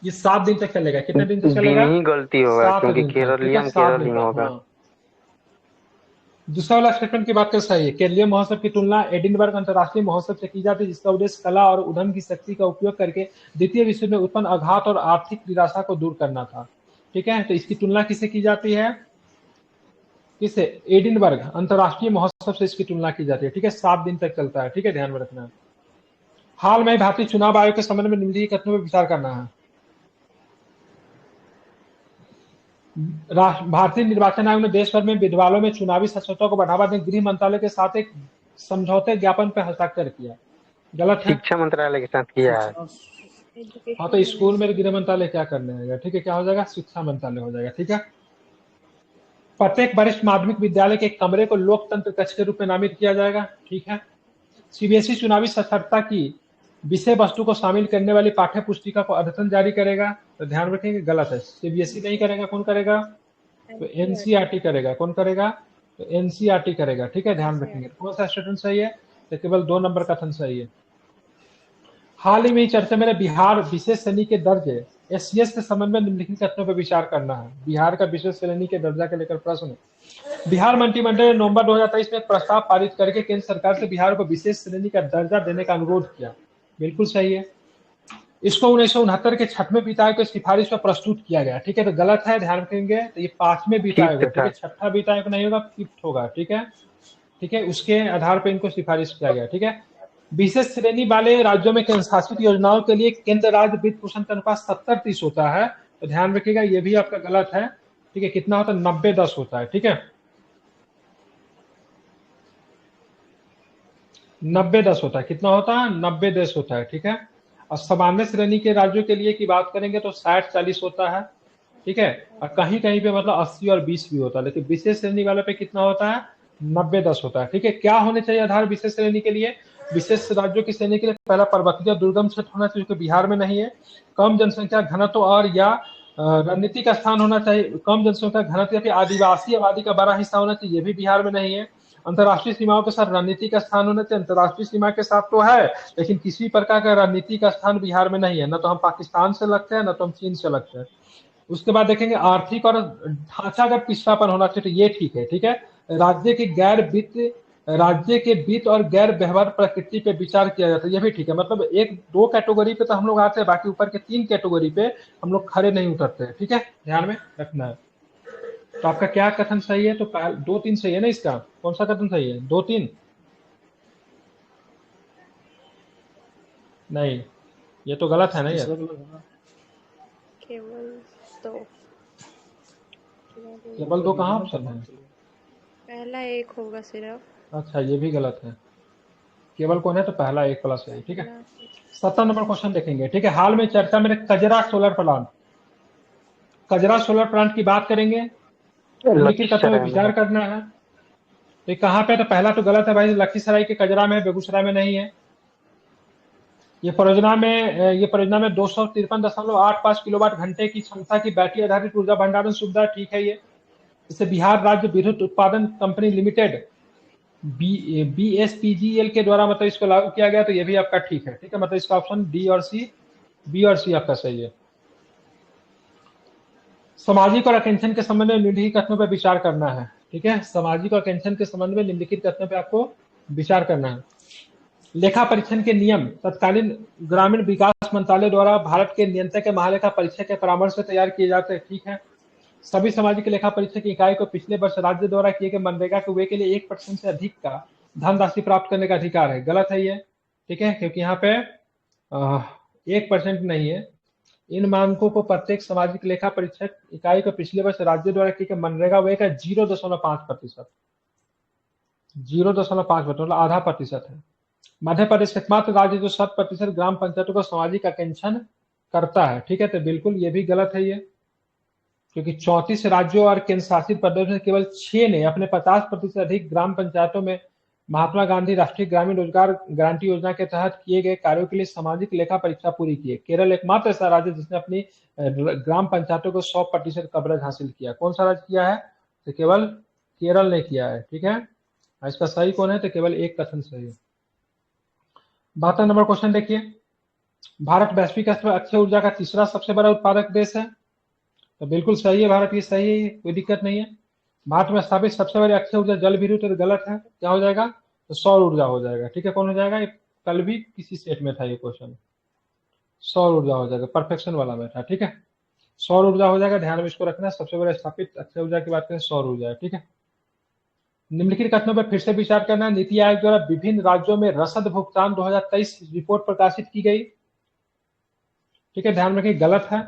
ये 7 दिन तक चलेगा। कितने दिन तक चलेगा? दिन ही गलती होगा 7 क्योंकि दिन तक। ठीक है, केरलियम 7 केरल दिन ही तक। होगा। हाँ, दूसरा वाला स्टेटमेंट की बात कर सही है। केरलीय महोत्सव की तुलना एडिनबर्ग अंतर्राष्ट्रीय महोत्सव से की जाती है, जिसका उद्देश्य कला और उद्यम की शक्ति का उपयोग करके द्वितीय विश्व में उत्पन्न आघात और आर्थिक निराशा को दूर करना था। ठीक है, तो इसकी तुलना किससे की जाती है? किससे? एडिनबर्ग अंतर्राष्ट्रीय महोत्सव से इसकी तुलना की जाती है। ठीक है, 7 दिन तक चलता है। ठीक है, ध्यान में रखना। हाल में भारतीय चुनाव आयोग के संबंध में निम्नलिखित कथनों पर विचार करना है। भारतीय निर्वाचन आयोग ने देश भर में विद्यालयों में चुनावी साक्षरता को बढ़ावा देने गृह मंत्रालय के साथ एक समझौते ज्ञापन पर हस्ताक्षर किया। गलत है? शिक्षा मंत्रालय के साथ किया है। हाँ, तो स्कूल में गृह मंत्रालय क्या करने आएगा? ठीक है, क्या हो जाएगा? शिक्षा मंत्रालय हो जाएगा। ठीक है, प्रत्येक वरिष्ठ माध्यमिक विद्यालय के एक कमरे को लोकतंत्र कक्ष के रूप में नामित किया जाएगा। ठीक है, सीबीएसई चुनावी साक्षरता की विषय वस्तु को शामिल करने वाली पाठ्य पुस्तिका को अद्यतन जारी करेगा। तो ध्यान रखेंगे, गलत है। सीबीएसई नहीं करेगा, कौन करेगा? तो एनसीईआरटी करेगा। कौन करेगा? तो एनसीईआरटी करेगा। ठीक है, ध्यान रखेंगे। कौन सा स्टेटमेंट सही है? तो केवल 2 नंबर कथन सही है। हाल ही में चर्चा में बिहार विशेष श्रेणी के दर्जे एससीएस के संबंध में निम्नलिखित कथनों पर विचार करना है। बिहार का विशेष श्रेणी के दर्जा को लेकर प्रश्न है। बिहार मंत्रिमंडल ने नवंबर 2023 में एक प्रस्ताव पारित करके केंद्र सरकार से बिहार को विशेष श्रेणी का दर्जा देने का अनुरोध किया। बिल्कुल सही है। इसको 1969 के 6वें वित्त आयोग की सिफारिश पर प्रस्तुत किया गया। ठीक है, तो गलत है, ध्यान रखेंगे। तो ये 5वें वित्त आयोग है। ठीक है, 6ठा वित्त आयोग नहीं होगा, 5th होगा। ठीक है, ठीक है, उसके आधार पर इनको सिफारिश किया गया। ठीक है, विशेष श्रेणी वाले राज्यों में केंद्र शासित योजनाओं के लिए केंद्र राज्य वित्त पोषण का अनुपात 70-30 होता है। तो ध्यान रखिएगा, ये भी आपका गलत है। ठीक है, कितना होता है? 90-10 होता है। ठीक है, 90-10 होता है। कितना होता है? 90-10 होता है। ठीक है, और सामान्य श्रेणी के राज्यों के लिए की बात करेंगे तो 60-40 होता है। ठीक है, और कहीं कहीं पे मतलब 80 और 20 भी होता है, लेकिन विशेष श्रेणी वाले पे कितना होता है? 90-10 होता है। ठीक है, क्या होने चाहिए आधार विशेष श्रेणी के लिए? विशेष राज्यों की श्रेणी के लिए पहला पर्वतीय दुर्गम क्षेत्र होना चाहिए, जो बिहार में नहीं है। कम जनसंख्या घनत्व और या रणनीति का स्थान होना चाहिए। कम जनसंख्या घनत्व या आदिवासी आबादी का बड़ा हिस्सा होना चाहिए, ये भी बिहार में नहीं है। अंतर्राष्ट्रीय सीमाओं के साथ रणनीति का स्थान होना चाहिए। अंतर्राष्ट्रीय सीमा के साथ तो है, लेकिन किसी प्रकार का रणनीति का स्थान बिहार में नहीं है। न तो हम पाकिस्तान से लगते हैं, न तो हम चीन से लगते हैं। उसके बाद देखेंगे आर्थिक और ढांचागत पिछड़ापन होना चाहिए, तो ये ठीक है। ठीक है, राज्य के वित्त और गैर व्यवहार प्रकृति पे विचार किया जाता है, ये भी ठीक है। मतलब 1-2 कैटेगरी पे तो हम लोग आते हैं, बाकी ऊपर के 3 कैटेगरी पे हम लोग खड़े नहीं उतरते हैं। ठीक है, ध्यान में रखना है। तो आपका क्या कथन सही है? तो 2-3 सही है ना। इसका कौन सा कथन सही है? 2-3 नहीं, ये तो गलत है ना यार। केवल 2। केवल 2 कहाँ ऑप्शन है? पहला 1 होगा सिर्फ। अच्छा, ये भी गलत है। केवल कौन है? तो पहला 1 प्लस है। ठीक है, 17 नंबर क्वेश्चन देखेंगे। ठीक है, हाल में चर्चा में कजरा सोलर प्लांट, कजरा सोलर प्लांट की बात करेंगे। निम्नलिखित कथनों में विचार करना है। तो कहाँ पे? तो पहला तो गलत है भाई, लखीसराय के कजरा में, बेगूसराय में नहीं है। ये परियोजना में 253.85 किलोवाट घंटे की क्षमता की बैटरी आधारित ऊर्जा भंडारण सुविधा ठीक है। ये इसे बिहार राज्य विद्युत उत्पादन कंपनी लिमिटेड BSPGL के द्वारा मतलब इसको लागू किया गया। तो ये भी आपका ठीक है। ठीक है, मतलब इसका ऑप्शन बी और सी आपका सही है। सामाजिक और आकांक्षन के संबंध में निम्नलिखित कथनों पर विचार करना है। ठीक है, सामाजिक और आकांक्षन के संबंध में निम्नलिखित कथनों पर आपको विचार करना है। लेखा परीक्षण के नियम तत्कालीन ग्रामीण विकास मंत्रालय द्वारा भारत के नियंत्रक के महालेखा परीक्षक के परामर्श से तैयार किए जाते हैं। ठीक है, सभी सामाजिक लेखा परीक्षक की इकाई को पिछले वर्ष राज्य द्वारा किए गए मनरेगा के वे के लिए 1% से अधिक का धनराशि प्राप्त करने का अधिकार है। गलत है ये। ठीक है, क्योंकि यहाँ पे 1% नहीं है। इन मानकों को प्रत्येक सामाजिक लेखा परीक्षक इकाई को पिछले वर्ष राज्य द्वारा किए गए मनरेगा वे का 0.5%, 0.5% मतलब आधा प्रतिशत है। मध्य प्रदेश एकमात्र राज्य जो 100% ग्राम पंचायतों को सामाजिक आकांक्षन करता है। ठीक है, तो बिल्कुल ये भी गलत है ये, क्योंकि 34 राज्यों और केंद्र शासित प्रदेशों में केवल 6 ने अपने 50% अधिक ग्राम पंचायतों में महात्मा गांधी राष्ट्रीय ग्रामीण रोजगार गारंटी योजना के तहत किए गए कार्यों के लिए सामाजिक लेखा परीक्षा पूरी की है। केरल एकमात्र ऐसा राज्य जिसने अपनी ग्राम पंचायतों को 100% कवरेज हासिल किया। कौन सा राज्य किया है? तो केवल केरल ने किया है। ठीक है, इसका सही कौन है? तो केवल एक कथन सही है। 72 नंबर क्वेश्चन देखिए, भारत वैश्विक स्तर पर अक्षय ऊर्जा का तीसरा सबसे बड़ा उत्पादक देश है। तो बिल्कुल सही है, भारत की सही है, कोई दिक्कत नहीं है। भारत में स्थापित सबसे बड़ी अक्षय ऊर्जा जल विद्युत तो गलत है, क्या हो जाएगा? तो सौर ऊर्जा हो जाएगा। ठीक है, कौन हो जाएगा? कल भी किसी सेट में था ये क्वेश्चन, सौर ऊर्जा हो जाएगा, परफेक्शन वाला में था। ठीक है, सौर ऊर्जा हो जाएगा, ध्यान में इसको रखना। सबसे बड़े स्थापित अक्षय ऊर्जा की बात करें, सौर ऊर्जा है। ठीक है, निम्नलिखित कथनों पर फिर से विचार करना। नीति आयोग द्वारा विभिन्न राज्यों में रसद भुगतान 2023 रिपोर्ट प्रकाशित की गई। ठीक है, ध्यान में रखिए, गलत है,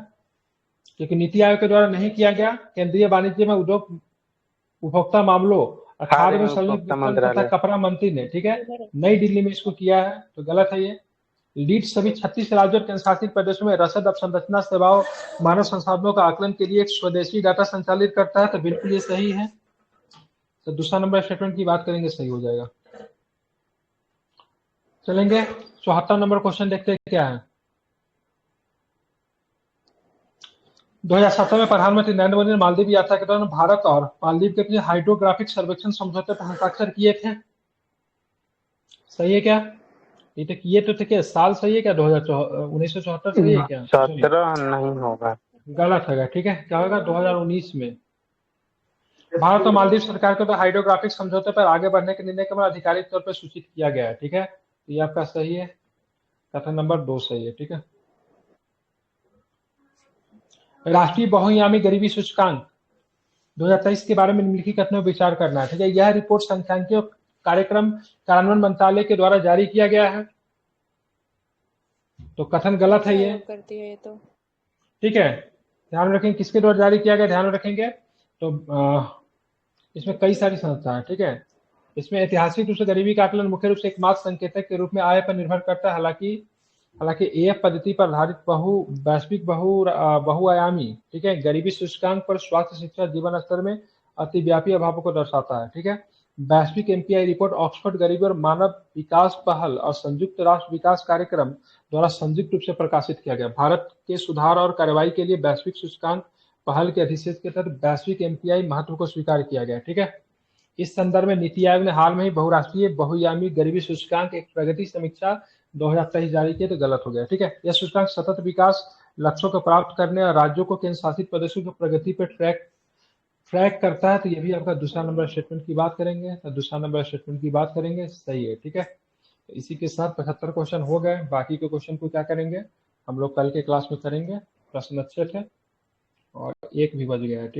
क्योंकि नीति आयोग के द्वारा नहीं किया गया। केंद्रीय वाणिज्य में उद्योग उपभोक्ता मामलों और खाद्य एवं सार्वजनिक वितरण तथा कपड़ा मंत्री ने, ठीक है, नई दिल्ली में इसको किया है। तो गलत है ये। लीड सभी 36 राज्यों और केंद्रशासित प्रदेशों में रसद अवसंरचना सेवाओं मानव संसाधनों का आकलन के लिए एक स्वदेशी डाटा संचालित करता है। तो बिल्कुल ये सही है। तो दूसरा नंबर स्टेटमेंट की बात करेंगे, सही हो जाएगा। चलेंगे 74 नंबर क्वेश्चन देखते हैं क्या है। 2017 में प्रधानमंत्री नरेंद्र मोदी ने मालदीव यात्रा के दौरान भारत और मालदीव के बीच हाइड्रोग्राफिक सर्वेक्षण समझौते पर हस्ताक्षर किए थे। सही है क्या? ये तो किए तो थे क्या? साल सही है क्या? 1974 सही है क्या? 17 नहीं होगा, गलत होगा। ठीक है, क्या होगा? 2019 में भारत और मालदीव सरकार को तो हाइड्रोग्राफिक समझौते पर आगे बढ़ने के निर्णय के बाद आधिकारिक तौर पर सूचित किया गया है। ठीक है, तो ये आपका सही है, कथन नंबर 2 सही है। ठीक है, राष्ट्रीय बहुआयामी गरीबी सूचकांक 2023 के बारे में निम्नलिखित कथनों पर विचार करना है। ठीक है, यह रिपोर्ट सांख्यिकीय कार्यक्रम कार्यान्वयन मंत्रालय के द्वारा जारी किया गया है। तो कथन गलत है ये, करती है ये तो। ठीक है, ध्यान रखेंगे किसके द्वारा जारी किया गया, ध्यान रखेंगे। तो इसमें कई सारी संस्था है। ठीक है, इसमें ऐतिहासिक रूप से गरीबी का आकलन मुख्य रूप से एकमात्र संकेतक के रूप में आय पर निर्भर करता है। हालांकि एएफ पद्धति पर आधारित वैश्विक बहुआयामी, ठीक है, गरीबी सूचकांक पर स्वास्थ्य, शिक्षा, जीवन स्तर में अतिव्यापी अभावों को दर्शाता है। ठीक है, वैश्विक एमपीआई रिपोर्ट ऑक्सफोर्ड गरीबी और मानव विकास पहल और संयुक्त राष्ट्र विकास कार्यक्रम द्वारा संयुक्त रूप से प्रकाशित किया गया। भारत के सुधार और कार्रवाई के लिए वैश्विक सूचकांक पहल के अधिशेष के तहत वैश्विक एमपीआई महत्व को स्वीकार किया गया। ठीक है, इस संदर्भ में नीति आयोग ने हाल में ही बहुराष्ट्रीय बहुआयामी गरीबी सूचकांक एक प्रगति समीक्षा 2023 जारी किया। तो गलत हो गया। ठीक है, यह सूचकांक सतत विकास लक्ष्यों को प्राप्त करने और राज्यों को केंद्र शासित प्रदेशों की प्रगति पर ट्रैक करता है। तो ये भी आपका दूसरा नंबर स्टेटमेंट की बात करेंगे। तो दूसरा नंबर स्टेटमेंट की बात करेंगे, सही है। ठीक है, तो इसी के साथ 75 क्वेश्चन हो गए। बाकी के क्वेश्चन को क्या करेंगे हम लोग कल के क्लास में करेंगे। प्रश्न अच्छे थे और 1 भी बज गया है।